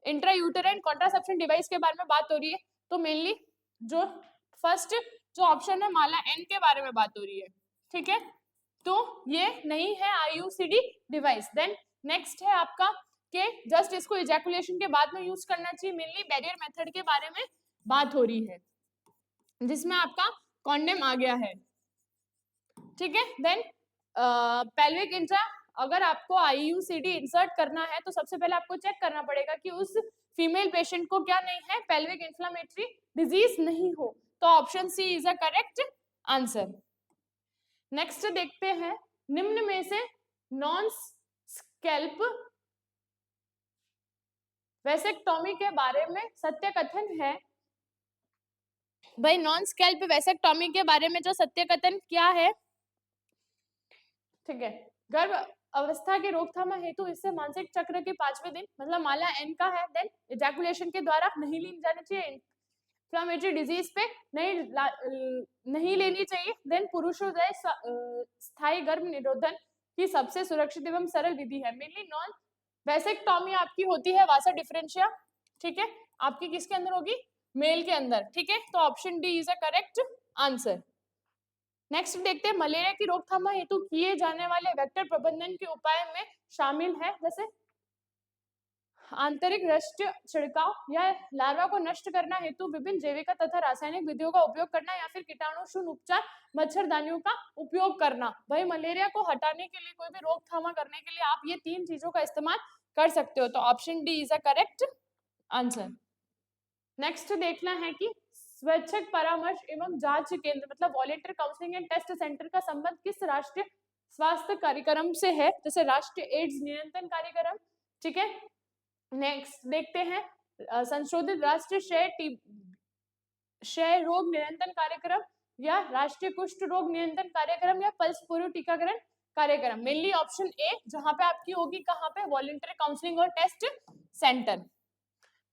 इंट्रायूटेराइन कॉन्ट्रासेप्शन डिवाइस के बारे में बात हो रही है। तो मेनली जो फर्स्ट जो ऑप्शन है माला एन के बारे में बात हो रही है, ठीक है। तो ये नहीं है आईयूसीडी डिवाइस। देन नेक्स्ट है आपका कि जस्ट इसको इजैकुलेशन के बाद में यूज करना चाहिए। मेनली बैरियर मेथड के बारे में बात हो रही है जिसमें आपका कॉन्डम आ गया है, ठीक है। देन पेल्विक इंट्रा, अगर आपको आईयूसीडी इंसर्ट करना है तो सबसे पहले आपको चेक करना पड़ेगा कि उस फीमेल पेशेंट को क्या नहीं है, पेल्विक इन्फ्लेमेटरी डिजीज नहीं हो। तो option C is a correct answer. Next देखते हैं निम्न में से नॉन स्कैल्प वैसेक्टोमी के बारे में सत्य कथन है। भाई नॉन स्कैल्प वैसेक्टोमी के बारे में जो सत्य कथन क्या है, ठीक है, गर्भ अवस्था की रोकथाम हेतु इससे मानसिक चक्र के 5वें दिन, मतलब माला एन का है। देन इजैकुलेशन के द्वारा नहीं ली जानी चाहिए, इन्फ्लेमेटरी डिजीज पे नहीं लेनी चाहिए। देन पुरुषोदय स्थायी गर्भ निरोधन की सबसे सुरक्षित एवं सरल विधि है। मेनली नॉन वैसेक्टोमी आपकी होती है वासा डिफरेंशिया, ठीक है, आपकी किसके अंदर होगी, मेल के अंदर, ठीक है। तो option D is a correct answer. Next देखते हैं मलेरिया की रोकथाम हेतु किए जाने वाले वेक्टर प्रबंधन के उपाय में शामिल है जैसे आंतरिक रस्ट छिड़काव या लार्वा को नष्ट करना हेतु विभिन्न जैविक तथा रासायनिक विधियों का उपयोग करना, या फिर कीटाणुशून्य उपचार मच्छरदानियों का उपयोग करना। भाई मलेरिया को हटाने के लिए, कोई भी रोकथाम करने के लिए आप ये 3 चीजों का इस्तेमाल कर सकते हो। तो option D is a correct answer. Next देखना है कि स्वैच्छिक परामर्श एवं जांच केंद्र, मतलब volunteer counselling and test centre का संबंध किस राष्ट्रीय स्वास्थ्य कार्यक्रम से है, जैसे राष्ट्रीय एड्स नियंत्रण कार्यक्रम, ठीक है। नेक्स्ट देखते हैं संशोधित राष्ट्रीय क्षय रोग नियंत्रण कार्यक्रम, या राष्ट्रीय कुष्ठ रोग नियंत्रण कार्यक्रम, या पल्स पोलियो टीकाकरण कार्यक्रम। मेनली ऑप्शन ए जहां पे आपकी होगी, कहां पे, वॉलेंटियर काउंसलिंग और टेस्ट सेंटर।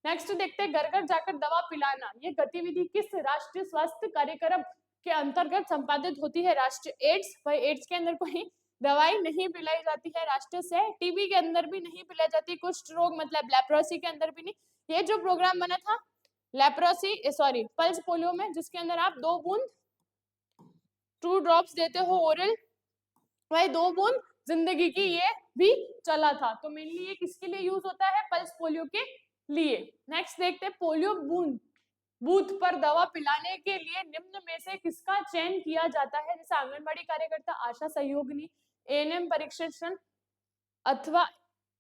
नेक्स्ट देखते हैं घर घर जाकर दवा पिलाना, ये गतिविधि किस राष्ट्रीय स्वास्थ्य कार्यक्रम के अंतर्गत संपादित होती है। राष्ट्रीय एड्स, भाई एड्स के अंदर कोई दवाई नहीं पिलाई जाती है। राष्ट्रीय से टीबी के अंदर भी नहीं पिलाई जाती, कुष्ठ रोग मतलब लेप्रोसी के अंदर भी नहीं। ये जो प्रोग्राम बना था लेप्रोसी सॉरी पल्स पोलियो में, जिसके अंदर आप 2 बूंद 2 ड्रॉप्स देते हो ओरल, भाई 2 बूंद जिंदगी की, ये भी चला था। तो मेनली ये किसके लिए यूज होता है, पल्स पोलियो के लिए। नेक्स्ट देखते हैं पोलियो बूंद बूथ पर दवा पिलाने के लिए निम्न में से किसका चयन किया जाता है, जैसे आंगनबाड़ी कार्यकर्ता, आशा सहयोगिनी, एएनएम परीक्षण अथवा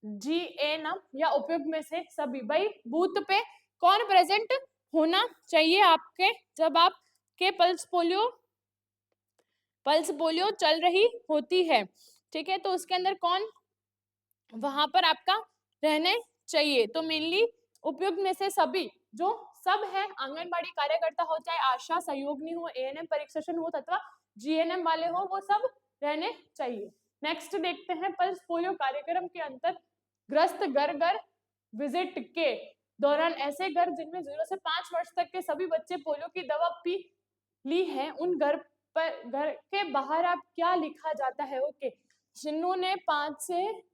जीएनएम, या उपयुक्त में से सभी। भाई बूथ पे कौन प्रेजेंट होना चाहिए आपके, जब आपके पल्स पोलियो चल रही होती है, ठीक है। तो उसके अंदर कौन वहां पर आपका रहने चाहिए। तो मेनली उपयुक्त में से सभी, जो सब है आंगनबाड़ी कार्यकर्ता हो, चाहे आशा सहयोगिनी हो, एएनएम परीक्षण हो अथवा जीएनएम वाले हो, वो सब रहने चाहिए। नेक्स्ट देखते हैं पल्स पोलियो कार्यक्रम के अंतर ग्रस्त घर घर विजिट के दौरान ऐसे घर जिनमें 0 से 5 वर्ष तक के सभी बच्चे पोलियो की दवा पी ली है, उन घर के बाहर आप क्या लिखा जाता है? ओके, जिन्होंने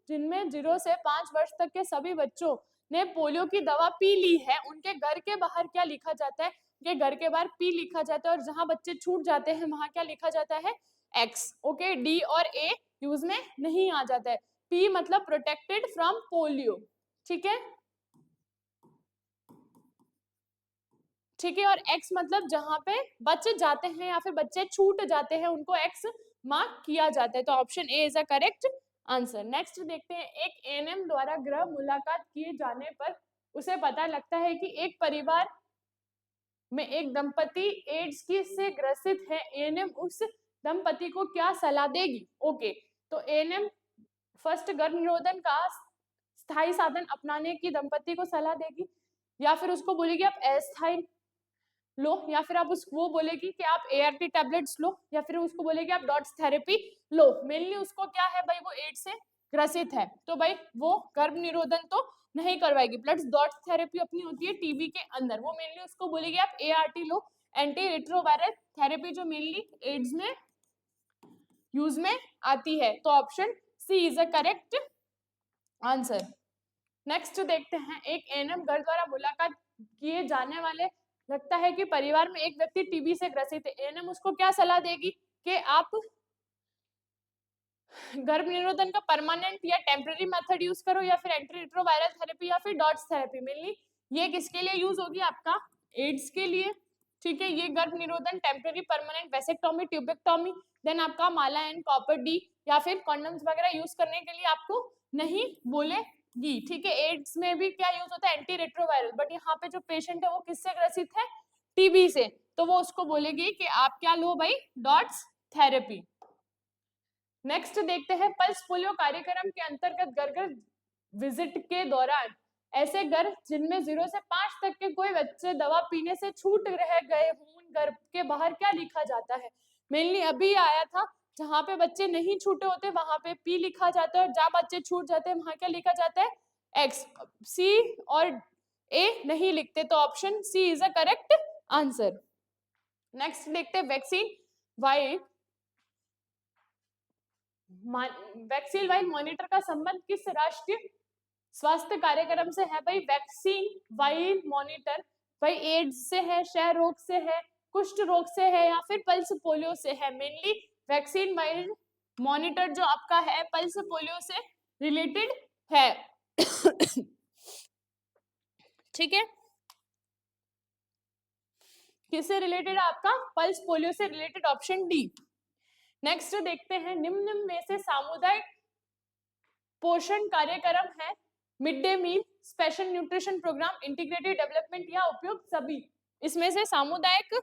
जिनमें 0 से 5 वर्ष तक के सभी बच्चों ने पोलियो की दवा पी ली है, उनके घर के बाहर क्या लिखा जाता है? उनके घर के बाहर पी लिखा जाता है, और जहां बच्चे छूट जाते हैं वहां क्या लिखा जाता है? एक्स। ओके, डी और ए यूज में नहीं आ जाता है। पी मतलब प्रोटेक्टेड फ्रॉम पोलियो, ठीक है, ठीक है, और एक्स मतलब जहां पे बच्चे जाते हैं या फिर बच्चे छूट जाते हैं उनको एक्स मार्क किया जाता है। तो option A is a correct answer. Next देखते हैं, एक एएनएम द्वारा गृह मुलाकात किए जाने पर उसे पता लगता है कि एक परिवार में एक दंपति एड्स की से ग्रसित है, एएनएम उस दंपति को क्या सलाह देगी? ओके, तो एएनएम फर्स्ट गर्भ निरोधन का स्थायी साधन अपनाने की दंपति को सलाह देगी, या फिर उसको बोलेगी आप अस्थायी लो, या फिर आप वो बोलेगी कि आप ART टैबलेट्स लो, या फिर उसको बोलेगी आप डॉट्स थेरेपी लो। मेनली उसको क्या है भाई, वो एड्स से ग्रसित है, तो भाई वो गर्भ निरोधन तो नहीं करवाएगी, प्लस डॉट्स थेरेपी अपनी होती है टीबी के अंदर, वो मेनली उसको बोलेगी आप ART लो, एंटी रिट्रोवायरल थेरेपी, जो मेनली एड्स में यूज में आती है। तो option C is a correct answer. Next देखते हैं, एक एएनएम घर द्वारा मुलाकात किए जाने वाले लगता है कि परिवार में एक व्यक्ति टीबी से ग्रसित है, एएनएम उसको क्या सलाह देगी कि आप गर्भ निरोधन का परमानेंट या टेम्पररी मेथड यूज करो, या फिर एंटी रिट्रोवायरल थेरेपी, या फिर डॉट्स थेरेपी। मेनली ये किसके लिए यूज होगी? आपका एड्स के लिए, ठीक है। ये गर्भ निरोधन temporary, permanent, vasectomy, tubectomy, then आपका माला एंड कॉपर डी या फिर कॉन्डम्स वगैरह यूज करने के लिए आपको नहीं बोलेगी, ठीक है। एड्स में भी क्या यूज होता है? एंटी रेट्रोवायरल, बट यहाँ पे जो पेशेंट है वो किससे ग्रसित है? टीबी से, तो वो उसको बोलेगी कि आप क्या लो भाई? Dots therapy. नेक्स्ट देखते हैं, पल्स पोलियो कार्यक्रम के अंतर्गत घर घर विजिट के दौरान ऐसे घर जिनमें 0 से 5 तक के कोई बच्चे दवा पीने से छूट रह गए हों, उन घर के बाहर क्या लिखा जाता है? मेनली अभी आया था, जहां पे बच्चे नहीं छूटे होते वहां पे पी लिखा जाता है, और जहां बच्चे छूट जाते हैं वहां क्या लिखा जाता है? एक्स। सी और ए नहीं लिखते, तो option C is a correct answer. Next देखते हैं, वैक्सीन वाइल मॉनिटर का संबंध किस राष्ट्रीय स्वास्थ्य कार्यक्रम से है? भाई वैक्सीन वाइल मॉनिटर भाई एड्स से है, क्षय रोग से है, कुष्ठ रोग से है, या फिर पल्स पोलियो से है? मेनली वैक्सीन वाइल मॉनिटर जो आपका है पल्स पोलियो से रिलेटेड है, ठीक है। किससे रिलेटेड है? आपका पल्स पोलियो से रिलेटेड, ऑप्शन डी। नेक्स्ट देखते हैं, निम्न में से सामुदायिक पोषण कार्यक्रम है mid day meal, special nutrition programme, integrated development या उपयुक्त सभी? इसमें से सामुदायिक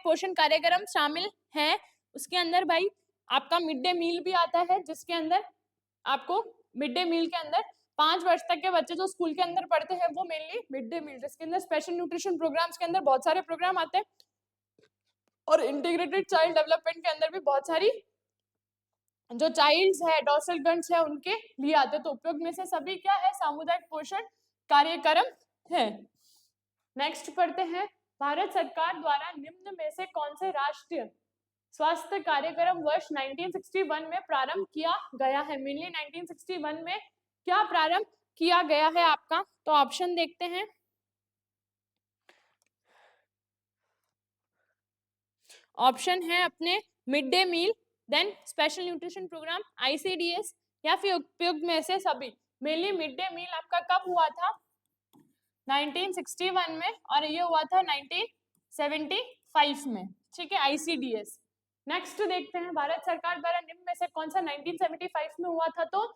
पोषण कार्यक्रम शामिल है। उसके अंदर भाई आपका मिड डे मील भी आता है, जिसके अंदर आपको मिड डे मील के अंदर 5 वर्ष तक के बच्चे जो स्कूल के अंदर पढ़ते हैं वो मेनली मिड डे मील, जिसके अंदर स्पेशल न्यूट्रिशन प्रोग्राम्स के अंदर बहुत सारे प्रोग्राम आते हैं, और इंटीग्रेटेड चाइल्ड डेवलपमेंट के अंदर भी बहुत सारी जो चाइल्ड्स है, डॉर्सलगंज है, उनके लिए आते हैं। तो उपयोग में से सभी क्या है? सामुदायिक पोषण कार्यक्रम है। नेक्स्ट पढ़ते हैं, भारत सरकार द्वारा निम्न में से कौन से राष्ट्रीय स्वास्थ्य कार्यक्रम वर्ष 1961 में प्रारंभ किया गया है? मेनली 1961 में क्या प्रारंभ किया गया है आपका? तो ऑप्शन देखते हैं, ऑप्शन है अपने mid day meal, then special nutrition programme, ICDS, या फिर उपयुक्त में से सभी। मेनली मिड डे मील आपका कब हुआ था? 1961 में, और ये हुआ था 1975 में, ठीक है, ICDS। नेक्स्ट देखते हैं, भारत सरकार द्वारा निम्न में से कौन सा 1975 में हुआ था? तो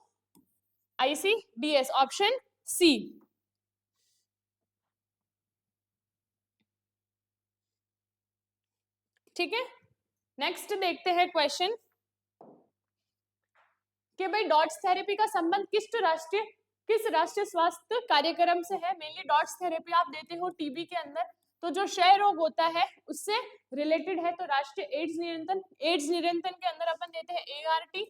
ICDS, ऑप्शन सी। ठीक है, नेक्स्ट देखते हैं क्वेश्चन कि भाई डॉट्स थेरेपी का संबंध किस राष्ट्रीय स्वास्थ्य कार्यक्रम से है? मेनली डॉट्स थेरेपी आप देते हो टीबी के अंदर, तो जो क्षय रोग होता है उससे रिलेटेड है। तो राष्ट्रीय एड्स नियंत्रण के अंदर अपन देते हैं ART,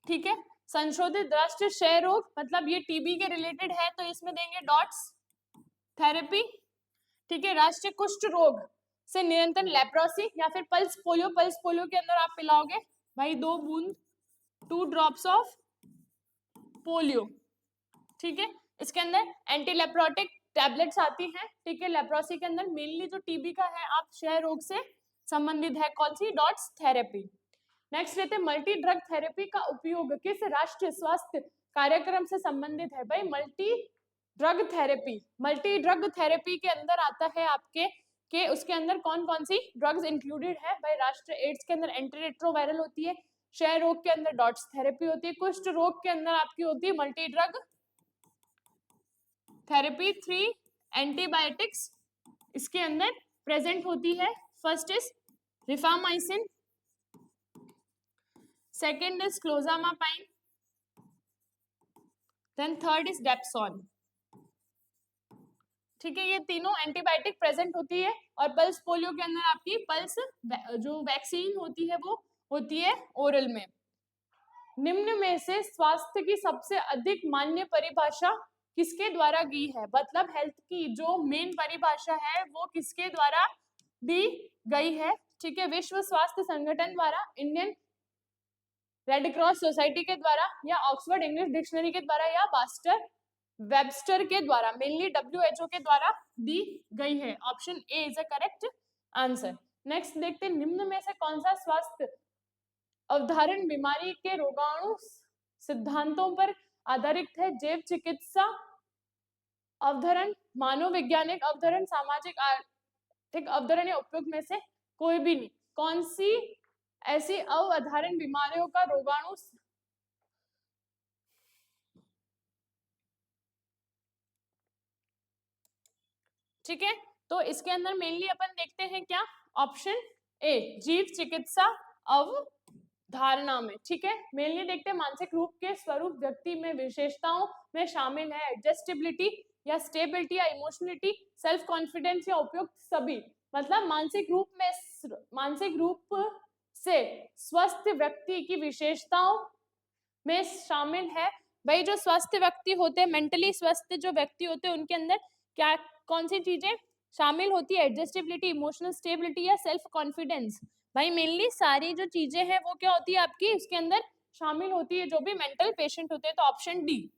ठीक है। संशोधित राष्ट्रीय क्षय रोग, मतलब ये टीबी के रिलेटेड है तो इसमें देंगे डॉट्स थेरेपी। ठीक है, राष्ट्रीय कुष्ठ रोग से नियंत्रण लेप्रोसी या फिर पल्स पोलियो। पल्स पोलियो के अंदर आप पिलाओगे भाई 2 बूंद 2 ड्रॉप्स ऑफ पोलियो। ठीक है, इसके अंदर एंटी लेप्रोटिक टैबलेट्स आती हैं। ठीक है, लेप्रोसी के अंदर मेनली जो टीबी का है आप क्षय रोग से संबंधित है कौन सी, डॉट्स थेरेपी। नेक्स्ट लेते हैं मल्टी ड्रग थेरेपी का उपयोग किस राष्ट्रीय स्वास्थ्य कार्यक्रम से संबंधित है। भाई multi drug therapy, multi drug therapy के अंदर आता है आपके कि उसके अंदर कौन कौन सी ड्रग्स इंक्लूडेड है। भाई राष्ट्रीय एड्स के अंदर एंटी रेट्रोवायरल होती है, क्षय रोग के अंदर डॉट्स थेरेपी होती है, कुष्ठ रोग के अंदर आपकी होती है मल्टी ड्रग थेरेपी। 3 एंटीबायोटिक्स इसके अंदर प्रेजेंट होती है। First is rifampicin, second is clofazimine, then third is dapsone. ठीक है, ये तीनों एंटीबायोटिक प्रेजेंट होती है। और पल्स पोलियो के अंदर आपकी पल्स जो वैक्सीन होती है वो होती है ओरल में। निम्न में से स्वास्थ्य की सबसे अधिक मान्य परिभाषा किसके द्वारा की है, मतलब हेल्थ की जो मेन परिभाषा है वो किसके द्वारा दी गई है। ठीक है, विश्व स्वास्थ्य संगठन द्वारा, इंडियन रेड क्रॉस सोसाइटी के द्वारा, या ऑक्सफोर्ड इंग्लिश डिक्शनरी के द्वारा, या बास्टर वेबस्टर के द्वारा, मेनली WHO के द्वारा दी गई है। Option A is a correct answer. Next देखते हैं निम्न में से कौन सा स्वास्थ्य अवधारण बीमारी के रोगाणु सिद्धांतों पर आधारित है। जैव चिकित्सा अवधारण, मानववैज्ञानिक अवधारण, सामाजिक आर्थिक अवधारण या उपयोग में से कोई भी नहीं। कौन सी ऐसी अवधारण बीमारियों का रोगाणु ठीक है, तो इसके अंदर मेनली अपन देखते हैं क्या, ऑप्शन ए जीव चिकित्सा अवधारणा में। ठीक है, मेनली देखते हैं मानसिक रूप के स्वरूप व्यक्ति में विशेषताओं में शामिल है एडजस्टेबिलिटी या स्टेबिलिटी या इमोशनलिटी, सेल्फ कॉन्फिडेंस या उपयुक्त सभी। मतलब मानसिक रूप से स्वस्थ व्यक्ति की विशेषताओं में शामिल है। भाई जो स्वस्थ व्यक्ति होते हैं, मेंटली स्वस्थ जो व्यक्ति होते हैं उनके अंदर क्या कौन सी चीजें शामिल होती है, एडजस्टेबिलिटी, इमोशनल स्टेबिलिटी या सेल्फ कॉन्फिडेंस। भाई मेनली सारी जो चीजें हैं वो क्या होती है आपकी उसके अंदर शामिल होती है जो भी मेंटल पेशेंट होते हैं, तो ऑप्शन डी।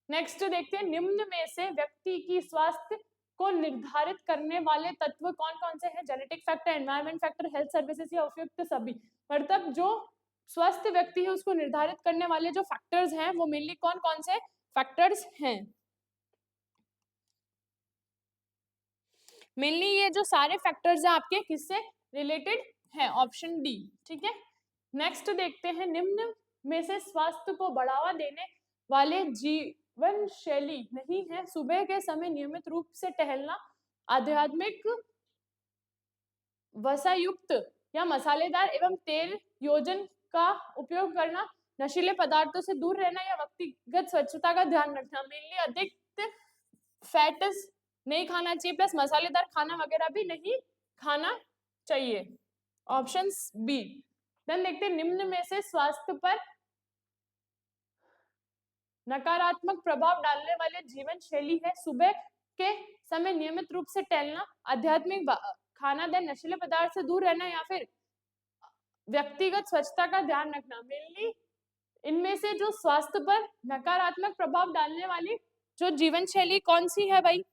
नेक्स्ट देखते हैं निम्न में से व्यक्ति की स्वास्थ्य को निर्धारित करने वाले तत्व कौन कौन से हैं। Genetic factor, environment factor, health services या उपयुक्त सभी। मतलब जो स्वस्थ व्यक्ति है उसको निर्धारित करने वाले जो फैक्टर्स हैं वो मेनली कौन कौन से फैक्टर्स हैं। मेनली ये जो सारे फैक्टर्स हैं आपके किससे रिलेटेड है, ऑप्शन डी। ठीक है, नेक्स्ट देखते हैं निम्न में से स्वास्थ्य को बढ़ावा देने वाले जीवन शैली नहीं है। सुबह के समय नियमित रूप से टहलना, आध्यात्मिक वसायुक्त या मसालेदार एवं तेल योजन का उपयोग करना, नशीले पदार्थों से दूर रहना या व्यक्तिगत स्वच्छता का ध्यान रखना। मेनली अधिक फैट्स नहीं खाना चाहिए, प्लस मसालेदार खाना वगैरह भी नहीं खाना चाहिए, ऑप्शन बी। देन देखते हैं निम्न में से स्वास्थ्य पर नकारात्मक प्रभाव डालने वाले जीवन शैली है। सुबह के समय नियमित रूप से टहलना, आध्यात्मिक खाना, देन नशीले पदार्थ से दूर रहना या फिर व्यक्तिगत स्वच्छता का ध्यान रखना। मेनली इनमें से जो स्वास्थ्य पर नकारात्मक प्रभाव डालने वाली जो जीवन शैली कौन सी है भाई,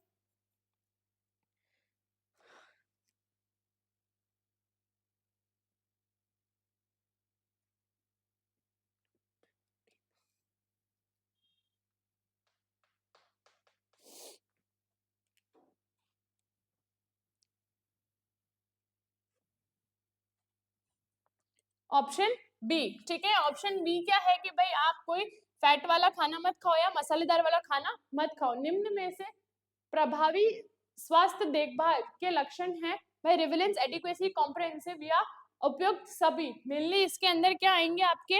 ऑप्शन बी। ठीक है, ऑप्शन बी क्या है कि भाई आप कोई फैट वाला खाना मत खाओ या मसालेदार वाला खाना मत खाओ। निम्न में से प्रभावी स्वास्थ्य देखभाल के लक्षण है भाई रिविलेंस, एडिक्वेसी, कॉम्प्रिहेंसिव या उपयुक्त सभी। मेनली इसके अंदर क्या आएंगे आपके,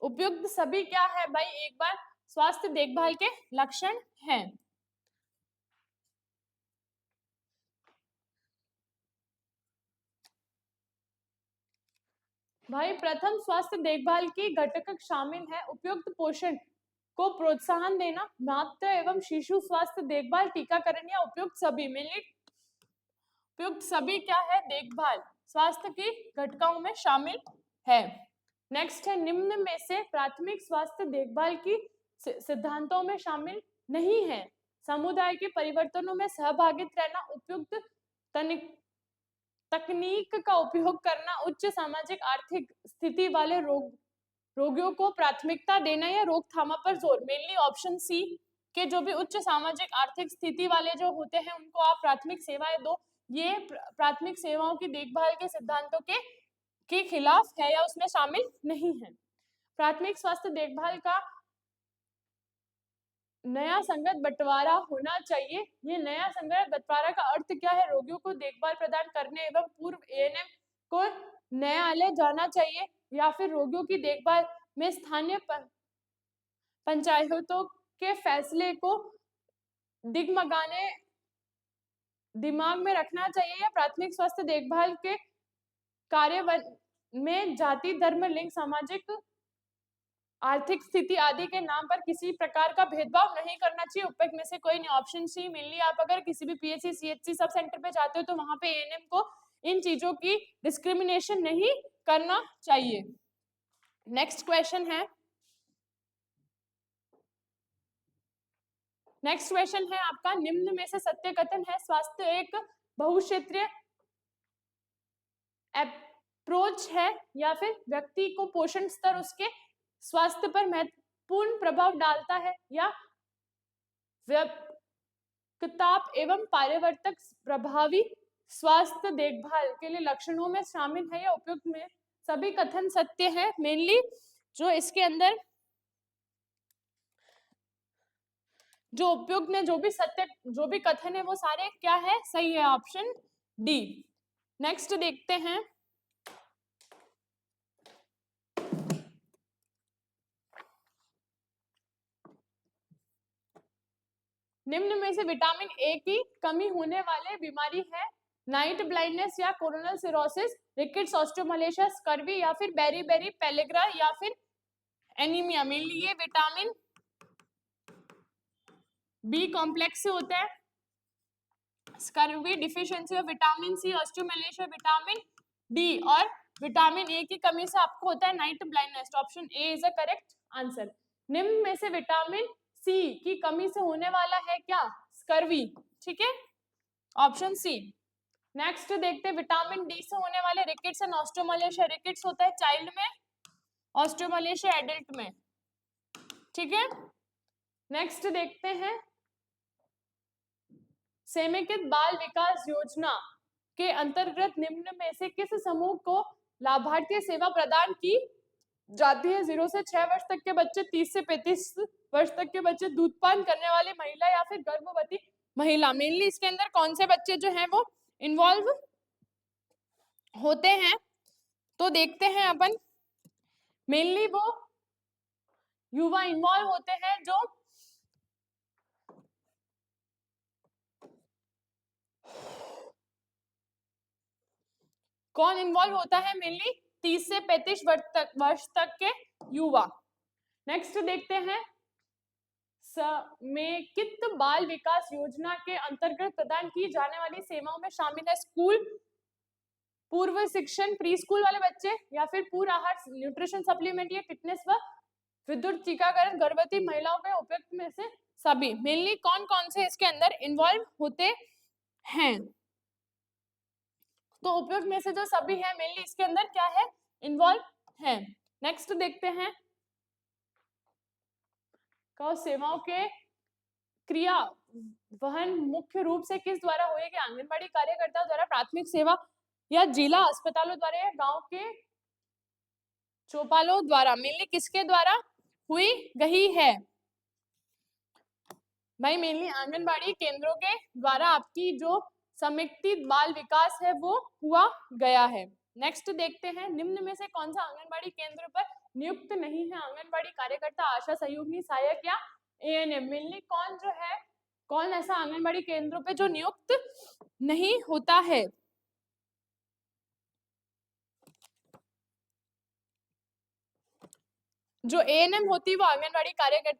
उपयुक्त सभी क्या है भाई, एक बार स्वास्थ्य देखभाल के लक्षण हैं। भाई प्रथम स्वास्थ्य देखभाल की घटक शामिल है उपयुक्त पोषण को प्रोत्साहन देना, मातृ एवं शिशु स्वास्थ्य देखभाल, टीकाकरण या उपयुक्त सभी। मेनली उपयुक्त सभी क्या है? देखभाल स्वास्थ्य की घटकों में शामिल है। नेक्स्ट है निम्न में से प्राथमिक स्वास्थ्य देखभाल की सिद्धांतों में शामिल नहीं है। समुदाय के परिवर्तनों में सहभागित रहना, उपयुक्त तकनीक का उपयोग करना, उच्च सामाजिक आर्थिक स्थिति वाले रोगियों को प्राथमिकता देना या रोकथाम पर जोर। मेनली ऑप्शन सी के जो भी उच्च सामाजिक आर्थिक स्थिति वाले जो होते हैं उनको आप प्राथमिक सेवाएं दो, ये प्राथमिक सेवाओं की देखभाल के सिद्धांतों के खिलाफ है या उसमें शामिल नहीं है। प्राथमिक स्वास्थ्य देखभाल का नया संगत बंटवारा होना चाहिए। ये नया संगत बंटवारा का अर्थ क्या है? रोगियों को देखभाल प्रदान करने एवं पूर्व एएनएम को न्यायालय जाना चाहिए या फिर रोगियों की देखभाल में स्थानीय पंचायतों के फैसले को दिमाग में रखना चाहिए, या प्राथमिक स्वास्थ्य देखभाल के कार्य में जाति, धर्म, लिंग, सामाजिक आर्थिक स्थिति आदि के नाम पर किसी प्रकार का भेदभाव नहीं करना चाहिए। उपयुक्त में से कोई नहीं। Option C. मेनली आप अगर किसी भी पीएचसी सीएचसी सब सेंटर पे जाते हो तो वहां पे एएनएम को इन चीजों की डिस्क्रिमिनेशन नहीं करना चाहिए। नेक्स्ट क्वेश्चन है आपका, निम्न में से सत्य कथन है स्वास्थ्य एक बहुक्षेत्रीय अप्रोच है या फिर व्यक्ति को पोषण स्तर उसके स्वास्थ्य पर महत्वपूर्ण प्रभाव डालता है, या व्यापकताप एवं परिवर्तक प्रभावी स्वास्थ्य देखभाल के लिए लक्षणों में शामिल है, या उपयुक्त में सभी कथन सत्य है। मेनली जो इसके अंदर जो उपयुक्त में जो भी कथन है वो सारे क्या है? सही है। Option D. नेक्स्ट देखते हैं निम्न में से विटामिन ए की कमी होने वाले बीमारी है नाइट ब्लाइंडनेस या corneal xerosis, rickets, osteomalacia, scurvy या फिर बेरी पेलेग्रा या फिर एनीमिया। मेनली ये विटामिन बी कॉम्प्लेक्स से होता है, scurvy, deficiency of vitamin C, osteomalacia, vitamin D और विटामिन ए की कमी से आपको होता है night blindness. Option A is a correct answer. निम्न में से विटामिन सी की कमी से होने वाला है क्या? स्कर्वी। ठीक है, ऑप्शन सी। नेक्स्ट देखते हैं विटामिन डी से होने वाले रिकेट्स एंड ऑस्टियोमालेशिया। रिकेट्स होता है चाइल्ड में, ऑस्टियोमालेशिया एडल्ट में। ठीक है, नेक्स्ट देखते हैं समेकित बाल विकास योजना के अंतर्गत निम्न में से किस समूह को लाभार्थी सेवा प्रदान की जाती है? 0 से 6 वर्ष तक के बच्चे, 30 से 35 वर्ष तक के बच्चे, दूधपान करने वाली महिला या फिर गर्भवती महिला। मेनली इसके अंदर कौन से बच्चे जो हैं वो इन्वॉल्व होते हैं? तो देखते हैं अपन, मेनली वो युवा इन्वॉल्व होते हैं। जो कौन इन्वॉल्व होता है? मेनली 30 से 35 वर्ष तक के युवा। नेक्स्ट देखते हैं समेकित बाल विकास योजना के अंतर्गत प्रदान की जाने वाली सेवाओं में शामिल है स्कूल पूर्व शिक्षण, प्री स्कूल वाले बच्चे, या फिर पूर्ण आहार, न्यूट्रिशन सप्लीमेंट या फिटनेस व विद्युत टीकाकरण, गर्भवती महिलाओं में उपयुक्त में से सभी। मेनली कौन कौन से इसके अंदर इन्वॉल्व होते हैं? तो उपयुक्त में से जो सभी है मेनली इसके अंदर क्या है? इन्वॉल्व है। नेक्स्ट देखते हैं सेवाओं के क्रिया वहन मुख्य रूप से किस द्वारा होएगी? आंगनबाड़ी कार्यकर्ताओं द्वारा, प्राथमिक सेवा या जिला अस्पतालों द्वारा, या गांव के चौपालों द्वारा। मेनली किसके द्वारा हुई गई है? भाई मेनली आंगनबाड़ी केंद्रों के द्वारा आपकी जो समेकित बाल विकास है वो हुआ गया है। नेक्स्ट देखते हैं निम्न में से कौन सा आंगनबाड़ी केंद्र पर नियुक्त नहीं है आंगनबाड़ी कार्यकर्ता, आशा सहयोगी, सहायक या एएनएम। मेनली कौन जो है, कौन ऐसा आंगनबाड़ी केंद्रों पे जो नियुक्त नहीं होता है? जो एएनएम होती है वो आंगनवाड़ी कार्य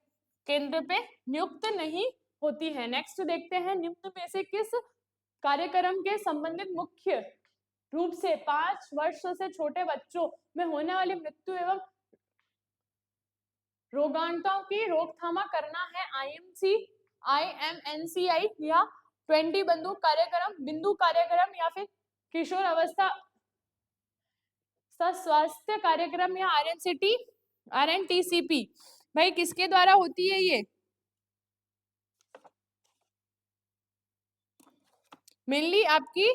केंद्र पे नियुक्त नहीं होती है। नेक्स्ट देखते हैं, निम्न में से किस कार्यक्रम के संबंधित मुख्य रूप से 5 वर्ष से छोटे बच्चों में होने वाली मृत्यु एवं रोगाणुओं की रोकथाम करना है? IMNCI या 20 बिंदु कार्यक्रम या फिर किशोर अवस्था स्वास्थ्य कार्यक्रम या RNTCP। भाई किसके द्वारा होती है ये? मेनली आपकी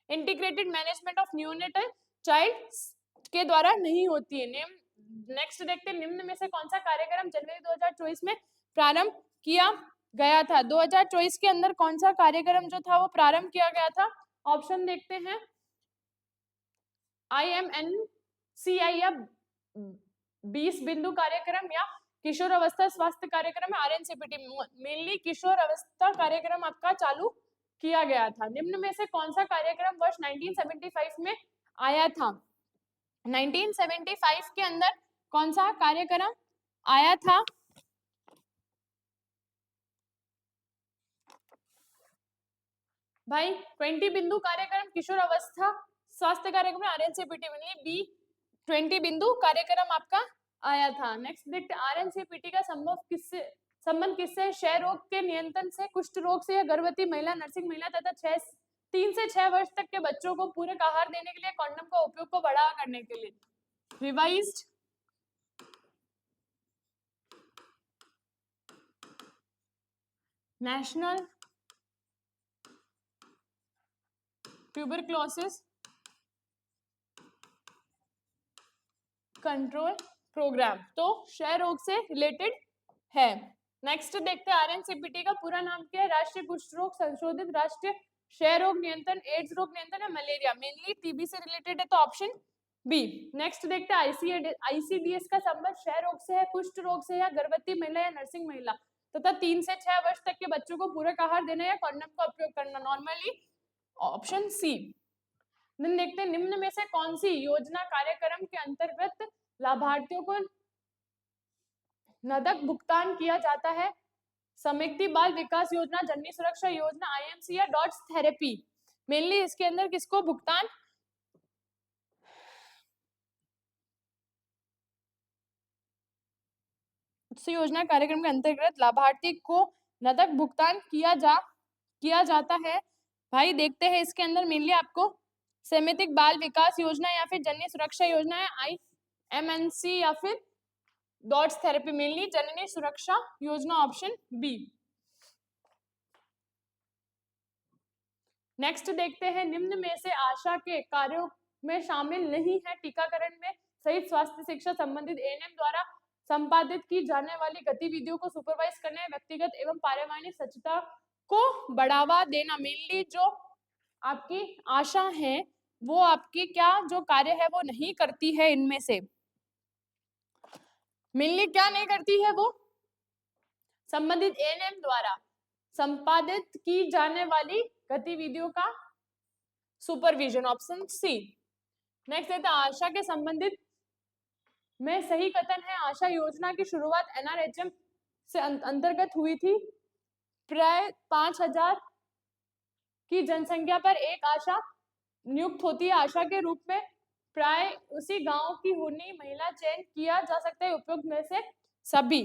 integrated management of neonatal child के द्वारा नहीं होती है। नेक्स्ट देखते हैं, निम्न में से कौन सा कार्यक्रम जनवरी 2024 में प्रारंभ किया गया था? 2024 के अंदर कौन सा कार्यक्रम जो था वो प्रारंभ किया गया था? ऑप्शन देखते हैं, IMNCI या 20 बिंदु कार्यक्रम या किशोर अवस्था स्वास्थ्य कार्यक्रम है RNCPT। मेनली किशोर अवस्था कार्यक्रम आपका चालू किया गया था। निम्न में से कौन सा कार्यक्रम वर्ष 1975 में आया था? 1975 के अंदर कौन सा कार्यक्रम आया था? भाई 20 बिंदु कार्यक्रम किशोर अवस्था स्वास्थ्य कार्यक्रम RNCPT में बी 20 बिंदु कार्यक्रम आपका आया था। नेक्स्ट देखते हैं, RNCPT का संबंध किससे? क्षय रोग के नियंत्रण से, कुष्ठ रोग से या गर्भवती महिला, नर्सिंग महिला तथा 3 से 6 वर्ष तक के बच्चों को पूरक आहार देने के लिए कॉन्डम का उपयोग को बढ़ावा करने के लिए। Revised national tuberculosis control programme, तो क्षय रोग से रिलेटेड है। नेक्स्ट देखते हैं, RNCPT का पूरा नाम क्या है? राष्ट्रीय कुष्ठ रोग संशोधित राष्ट्रीय क्षय रोग नियंत्रण, एड्स रोग नियंत्रण या मलेरिया। मेनली टीबी से रिलेटेड है, तो ऑप्शन बी। नेक्स्ट देखते हैं, ICDS का संबंध क्षय रोग से है, कुष्ठ रोग से या गर्भवती महिला या नर्सिंग महिला तथा 3 से 6 वर्ष तक के बच्चों को पूरक आहार देना या कॉन्डम का उपयोग करना। Normally option C. देखते हैं, निम्न में से कौन सी योजना कार्यक्रम के अंतर्गत लाभार्थियों को नकद भुगतान किया जाता है? समिति बाल विकास योजना, जननी सुरक्षा योजना, IMC या डॉट्स थेरेपी। मेनली इसके अंदर किसको भुगतान? योजना कार्यक्रम के अंतर्गत लाभार्थी को नकद भुगतान किया जाता है। भाई देखते हैं इसके अंदर मेनली आपको समितिक बाल विकास योजना या फिर जननी सुरक्षा योजना है, IMNC या फिर डॉट्स थेरेपी। मेनली जननी सुरक्षा योजना, ऑप्शन बी। नेक्स्ट देखते हैं, निम्न में से आशा के कार्यों में शामिल नहीं है टीकाकरण में सहित स्वास्थ्य शिक्षा संबंधित ANM द्वारा संपादित की जाने वाली गतिविधियों को सुपरवाइज करने, व्यक्तिगत एवं पारिवारिक स्वच्छता को बढ़ावा देना। मेनली जो आपकी आशा है वो आपकी क्या जो कार्य है वो नहीं करती है, इनमें से मेनली क्या नहीं करती है? वो संबंधित ANM द्वारा संपादित की जाने वाली गतिविधियों का सुपरविजन, ऑप्शन सी। नेक्स्ट है, आशा के संबंधित में सही कथन है? आशा योजना की शुरुआत NRHM से अंतर्गत हुई थी। प्राय 5000 की जनसंख्या पर एक आशा नियुक्त होती है। आशा के रूप में प्राय उसी गांव की होनी महिला चयन किया जा सकता है उपयुक्त में से सभी।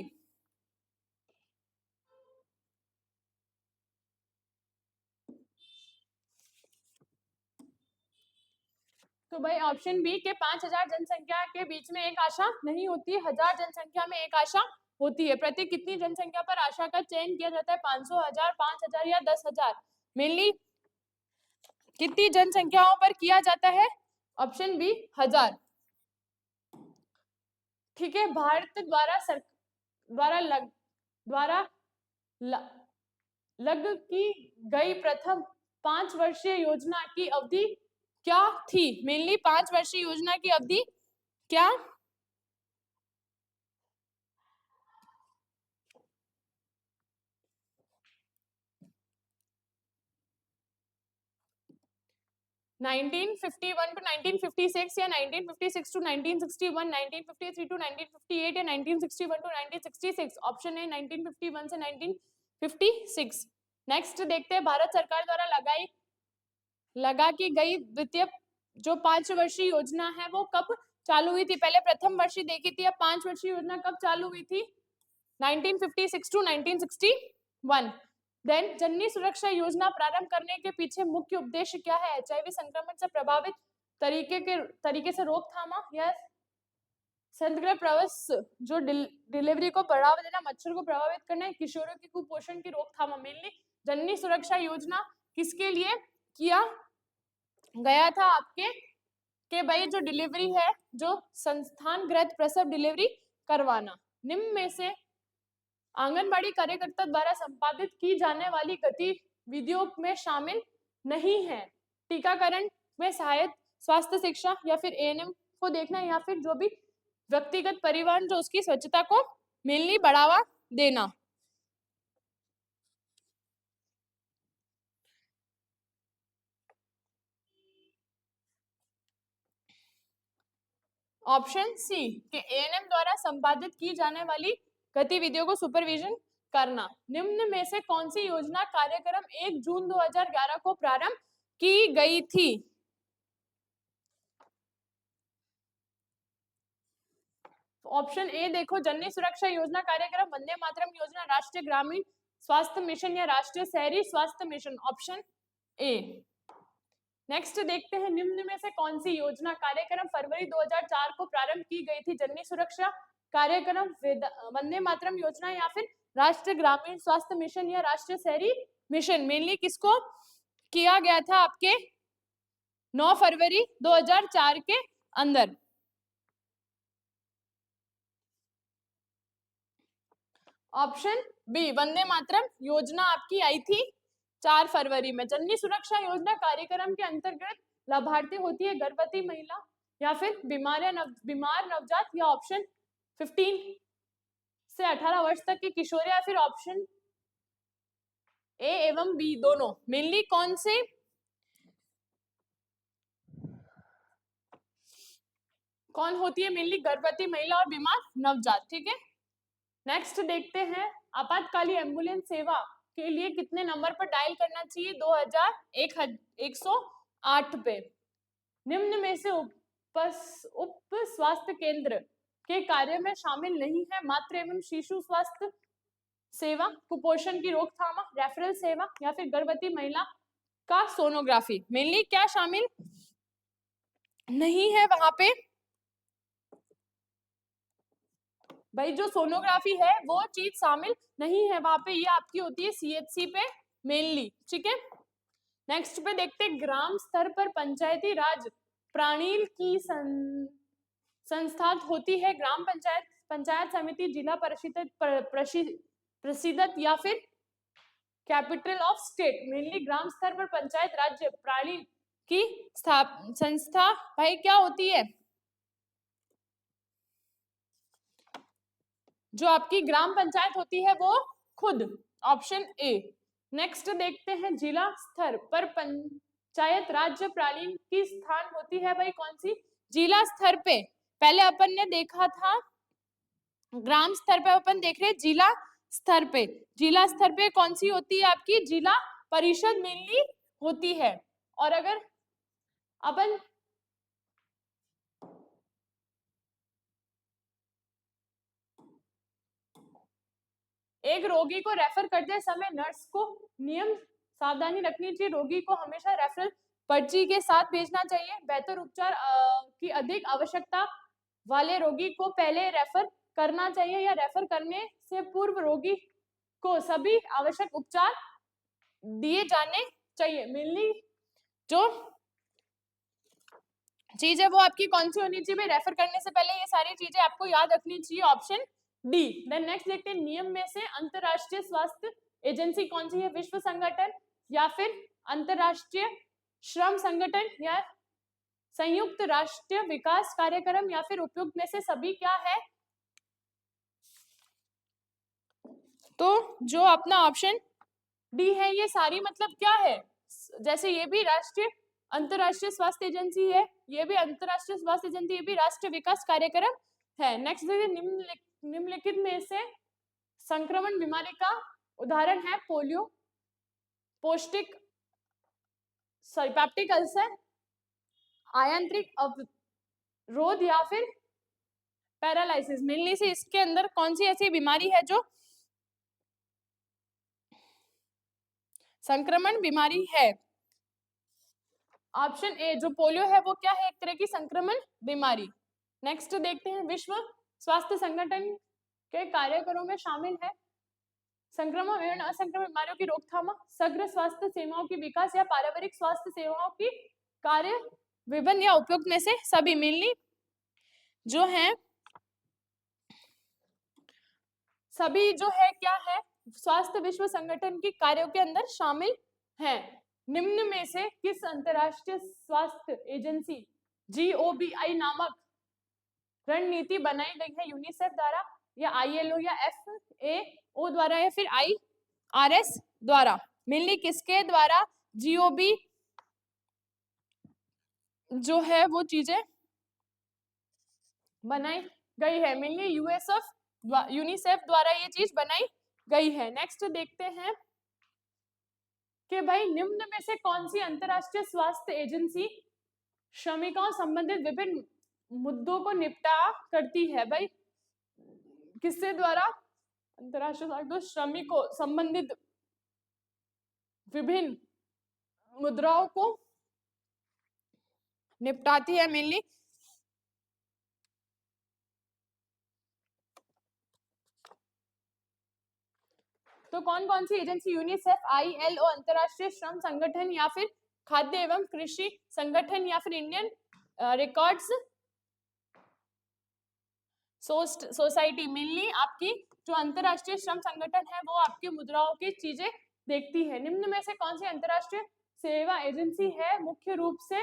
तो भाई ऑप्शन बी के 5000 जनसंख्या के बीच में एक आशा नहीं होती है, 1000 जनसंख्या में एक आशा होती है। प्रति कितनी जनसंख्या पर आशा का चयन किया जाता है? 500, 1000, 5000 या 10,000। मेनली कितनी जनसंख्याओं पर किया जाता है? Option B 1000। ठीक है, भारत द्वारा लग की गई प्रथम 5 वर्षीय योजना की अवधि क्या थी? मेनली 5 वर्षीय योजना की अवधि क्या? 1951 to 1956 या 1956 to 1961, 1953 to 1958 या 1961 to 1966। ऑप्शन ए 1951 से 1956। नेक्स्ट देखते हैं, भारत सरकार द्वारा लगा की गई द्वितीय जो 5 वर्षीय योजना है वो कब चालू हुई थी? पहले प्रथम वर्षीय देखी थी, अब 5 वर्षीय योजना कब चालू हुई थी? 1956 टू 1961। देन जननी सुरक्षा योजना प्रारंभ करने के पीछे मुख्य उद्देश्य क्या है? एचआईवी संक्रमण से प्रभावित तरीके से रोकथाम या संदिग्ध प्रवेश जो डिलीवरी को बढ़ावा देना, मच्छर को प्रभावित करना, किशोरों की कुपोषण की रोकथाम। मेनली जननी सुरक्षा योजना किसके लिए किया गया था आपके कि भाई जो डिलीवरी है, जो संस्थानगत प्रसव डिलीवरी करवाना। निम्न में से आंगनबाड़ी कार्यकर्ता द्वारा संपादित की जाने वाली गतिविधियों में शामिल नहीं है? टीकाकरण में सहायक, स्वास्थ्य शिक्षा, या फिर एएनएम को देखना, या फिर जो भी व्यक्तिगत परिवहन जो उसकी स्वच्छता को मेनली बढ़ावा देना। ऑप्शन सी कि एएनएम द्वारा संपादित की जाने वाली गतिविधियों को सुपरविजन करना। निम्न में से कौन सी योजना कार्यक्रम 1 जून 2011 को प्रारंभ की गई थी? ऑप्शन ए देखो, जननी सुरक्षा योजना कार्यक्रम, वंदे मातरम योजना, राष्ट्रीय ग्रामीण स्वास्थ्य मिशन या राष्ट्रीय शहरी स्वास्थ्य मिशन। Option A. नेक्स्ट देखते हैं, निम्न में से कौन सी योजना कार्यक्रम फरवरी 2004 को प्रारंभ की गई थी? जननी सुरक्षा कार्यक्रम, वंदे मातरम योजना, या फिर राष्ट्रीय ग्रामीण स्वास्थ्य मिशन या राष्ट्रीय शहरी मिशन। मेनली किसको किया गया था आपके 9 फरवरी 2004 के अंदर? ऑप्शन बी, वंदे मातरम योजना आपकी आई थी 4 फरवरी में। जननी सुरक्षा योजना कार्यक्रम के अंतर्गत लाभार्थी होती है गर्भवती महिला या फिर बीमार नवजात, या ऑप्शन 15 से 18 वर्ष तक के किशोर, या फिर ऑप्शन ए एवं बी दोनों। मेनली कौन होती है? मेनली गर्भवती महिला और बीमार नवजात। ठीक है, नेक्स्ट देखते हैं, आपातकालीन एम्बुलेंस सेवा के लिए कितने नंबर पर डायल करना चाहिए? 2108 पे। निम्न में से उप स्वास्थ्य केंद्र के कार्य में शामिल नहीं है मातृ एवं शिशु स्वास्थ्य सेवा, कुपोषण की रोकथाम, रेफरल सेवा, या फिर गर्भवती महिला का सोनोग्राफी। मेनली क्या शामिल नहीं है वहां पे? भाई जो सोनोग्राफी है वो चीज शामिल नहीं है वहां पे, ये आपकी होती है सीएचसी पे मेनली। ठीक है, नेक्स्ट पे देखते, ग्राम स्तर पर पंचायती राज प्रणाली की संस्था होती है ग्राम पंचायत, पंचायत समिति, जिला परिषद, प्रसिद्ध, या फिर कैपिटल ऑफ स्टेट। मेनली ग्राम स्तर पर पंचायत राज्य प्रणाली की संस्था भाई क्या होती है? जो आपकी ग्राम पंचायत होती है वो खुद। Option A. नेक्स्ट देखते हैं, जिला स्तर पर पंचायत राज्य प्रणाली की स्थान होती है भाई कौन सी? जिला स्तर पे। पहले अपन ने देखा था ग्राम स्तर पे, अपन देख रहे हैं जिला स्तर पे। जिला स्तर पे कौन सी होती है आपकी? जिला परिषद मेनली होती है। और अगर अपन एक रोगी को रेफर करते समय नर्स को नियम सावधानी रखनी चाहिए, रोगी को हमेशा रेफरल पर्ची के साथ भेजना चाहिए। बेहतर उपचार की अधिक आवश्यकता वाले रोगी को पहले रेफर करना चाहिए, या रेफर करने से पूर्व रोगी को सभी आवश्यक उपचार दिए जाने चाहिए। मेनली जो चीज है वो आपकी कौन सी होनी चाहिए? रेफर करने से पहले ये सारी चीजें आपको याद रखनी चाहिए। Option D. देन नेक्स्ट देखते हैं, नियम में से अंतरराष्ट्रीय स्वास्थ्य एजेंसी कौन सी है? विश्व संगठन, या फिर अंतरराष्ट्रीय श्रम संगठन, या संयुक्त राष्ट्र विकास कार्यक्रम, या फिर उपयुक्त में से सभी क्या है? तो जो अपना ऑप्शन डी है, ये सारी मतलब क्या है? जैसे ये भी राष्ट्रीय अंतरराष्ट्रीय स्वास्थ्य एजेंसी है, ये भी अंतरराष्ट्रीय स्वास्थ्य एजेंसी, ये भी राष्ट्रीय विकास कार्यक्रम है। नेक्स्ट देखिए, निम्नलिखित में से संक्रमण बीमारी का उदाहरण है पोलियो, पौष्टिक पेप्टिक अल्सर, आयांत्रिक अवरोध या फिर पैरालाइसिस। मिलने से इसके अंदर कौन सी ऐसी बीमारी है जो संक्रमण बीमारी है? ऑप्शन ए जो पोलियो है वो क्या है, एक तरह की संक्रमण बीमारी। नेक्स्ट देखते हैं, विश्व स्वास्थ्य संगठन के कार्यक्रमों में शामिल है संक्रमण एवं असंक्रमित बीमारियों की रोकथाम, समग्र स्वास्थ्य सेवाओं की विकास या पारंपरिक स्वास्थ्य सेवाओं की कार्य विभिन्न या उपयुक्त में से सभी। मिलनी जो है सभी जो है क्या है, स्वास्थ्य विश्व संगठन की कार्यों के अंदर शामिल हैं। निम्न में से किस अंतरराष्ट्रीय स्वास्थ्य एजेंसी GOBI नामक रणनीति बनाई गई है यूनिसेफ द्वारा या ILO या FAO द्वारा या फिर IRS द्वारा? मिलनी किसके द्वारा GOB जो है वो चीजें बनाई गई है? मिलनी यूनिसेफ द्वारा ये चीज बनाई गई है। नेक्स्ट देखते हैं कि भाई निम्न में से कौन सी अंतरराष्ट्रीय स्वास्थ्य एजेंसी श्रमिकों संबंधित विभिन्न मुद्दों को निपटा करती है? भाई किससे द्वारा अंतरराष्ट्रीय स्वास्थ्य श्रमिकों संबंधित विभिन्न मुद्राओं को निपटाती है? मेनली तो कौन कौन सी एजेंसी? यूनिसेफ, ILO अंतरराष्ट्रीय श्रम संगठन या फिर खाद्य एवं कृषि संगठन या फिर इंडियन रिकॉर्ड्स सोसाइटी। मेनली आपकी जो अंतरराष्ट्रीय श्रम संगठन है वो आपकी मुद्राओं की चीजें देखती है। निम्न में से कौन सी अंतरराष्ट्रीय सेवा एजेंसी है मुख्य रूप से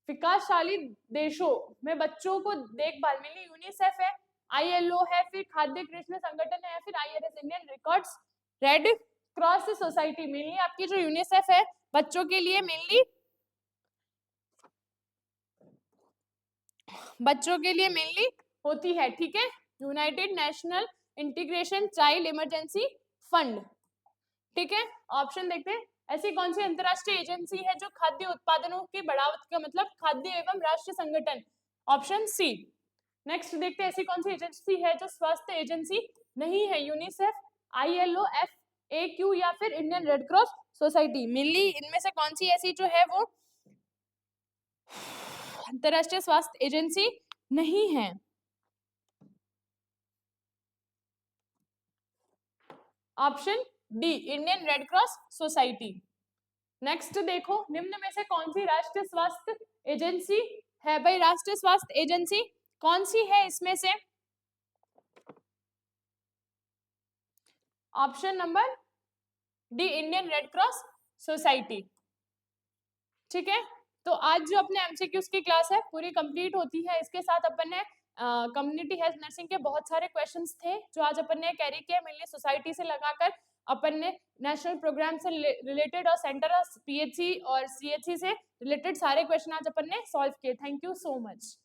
विकासशाली देशों में बच्चों को देखभाल? मिली यूनिसेफ है, ILO है, फिर खाद्य कृषि संगठन है या फिर IRS Indian records red cross society. Mainly आपकी जो यूनिसेफ है बच्चों के लिए मेनली होती है, ठीक है, United national integration child emergency fund, ठीक है। ऑप्शन देखते हैं, ऐसी कौन सी अंतरराष्ट्रीय एजेंसी है जो खाद्य उत्पादनों की बढ़ावा का मतलब खाद्य एवं राष्ट्रीय संगठन? Option C. नेक्स्ट देखते हैं, ऐसी कौन सी एजेंसी है जो स्वास्थ्य एजेंसी नहीं है? यूनिसेफ, ILO, FAQ या फिर इंडियन रेड क्रॉस सोसाइटी। मिली इनमें से कौन सी ऐसी जो है वो अंतरराष्ट्रीय स्वास्थ्य एजेंसी नहीं है? Option D, Indian red cross society. Next देखो, निम्न में से कौन सी राष्ट्रीय स्वास्थ्य एजेंसी है? भाई राष्ट्रीय स्वास्थ्य एजेंसी कौन सी है इसमें से? Option number D, Indian red cross society, ठीक है। तो आज जो अपने MCQs की क्लास है पूरी कंप्लीट होती है। इसके साथ अपन ने कम्युनिटी हेल्थ नर्सिंग के बहुत सारे क्वेश्चंस थे जो आज अपन ने कैरी किए। मिलनी सोसाइटी से लगाकर अपन ने नेशनल प्रोग्राम से रिलेटेड और सेंटर PHC और CHC से रिलेटेड सारे क्वेश्चन आज अपन ने सॉल्व किए। Thank you so much.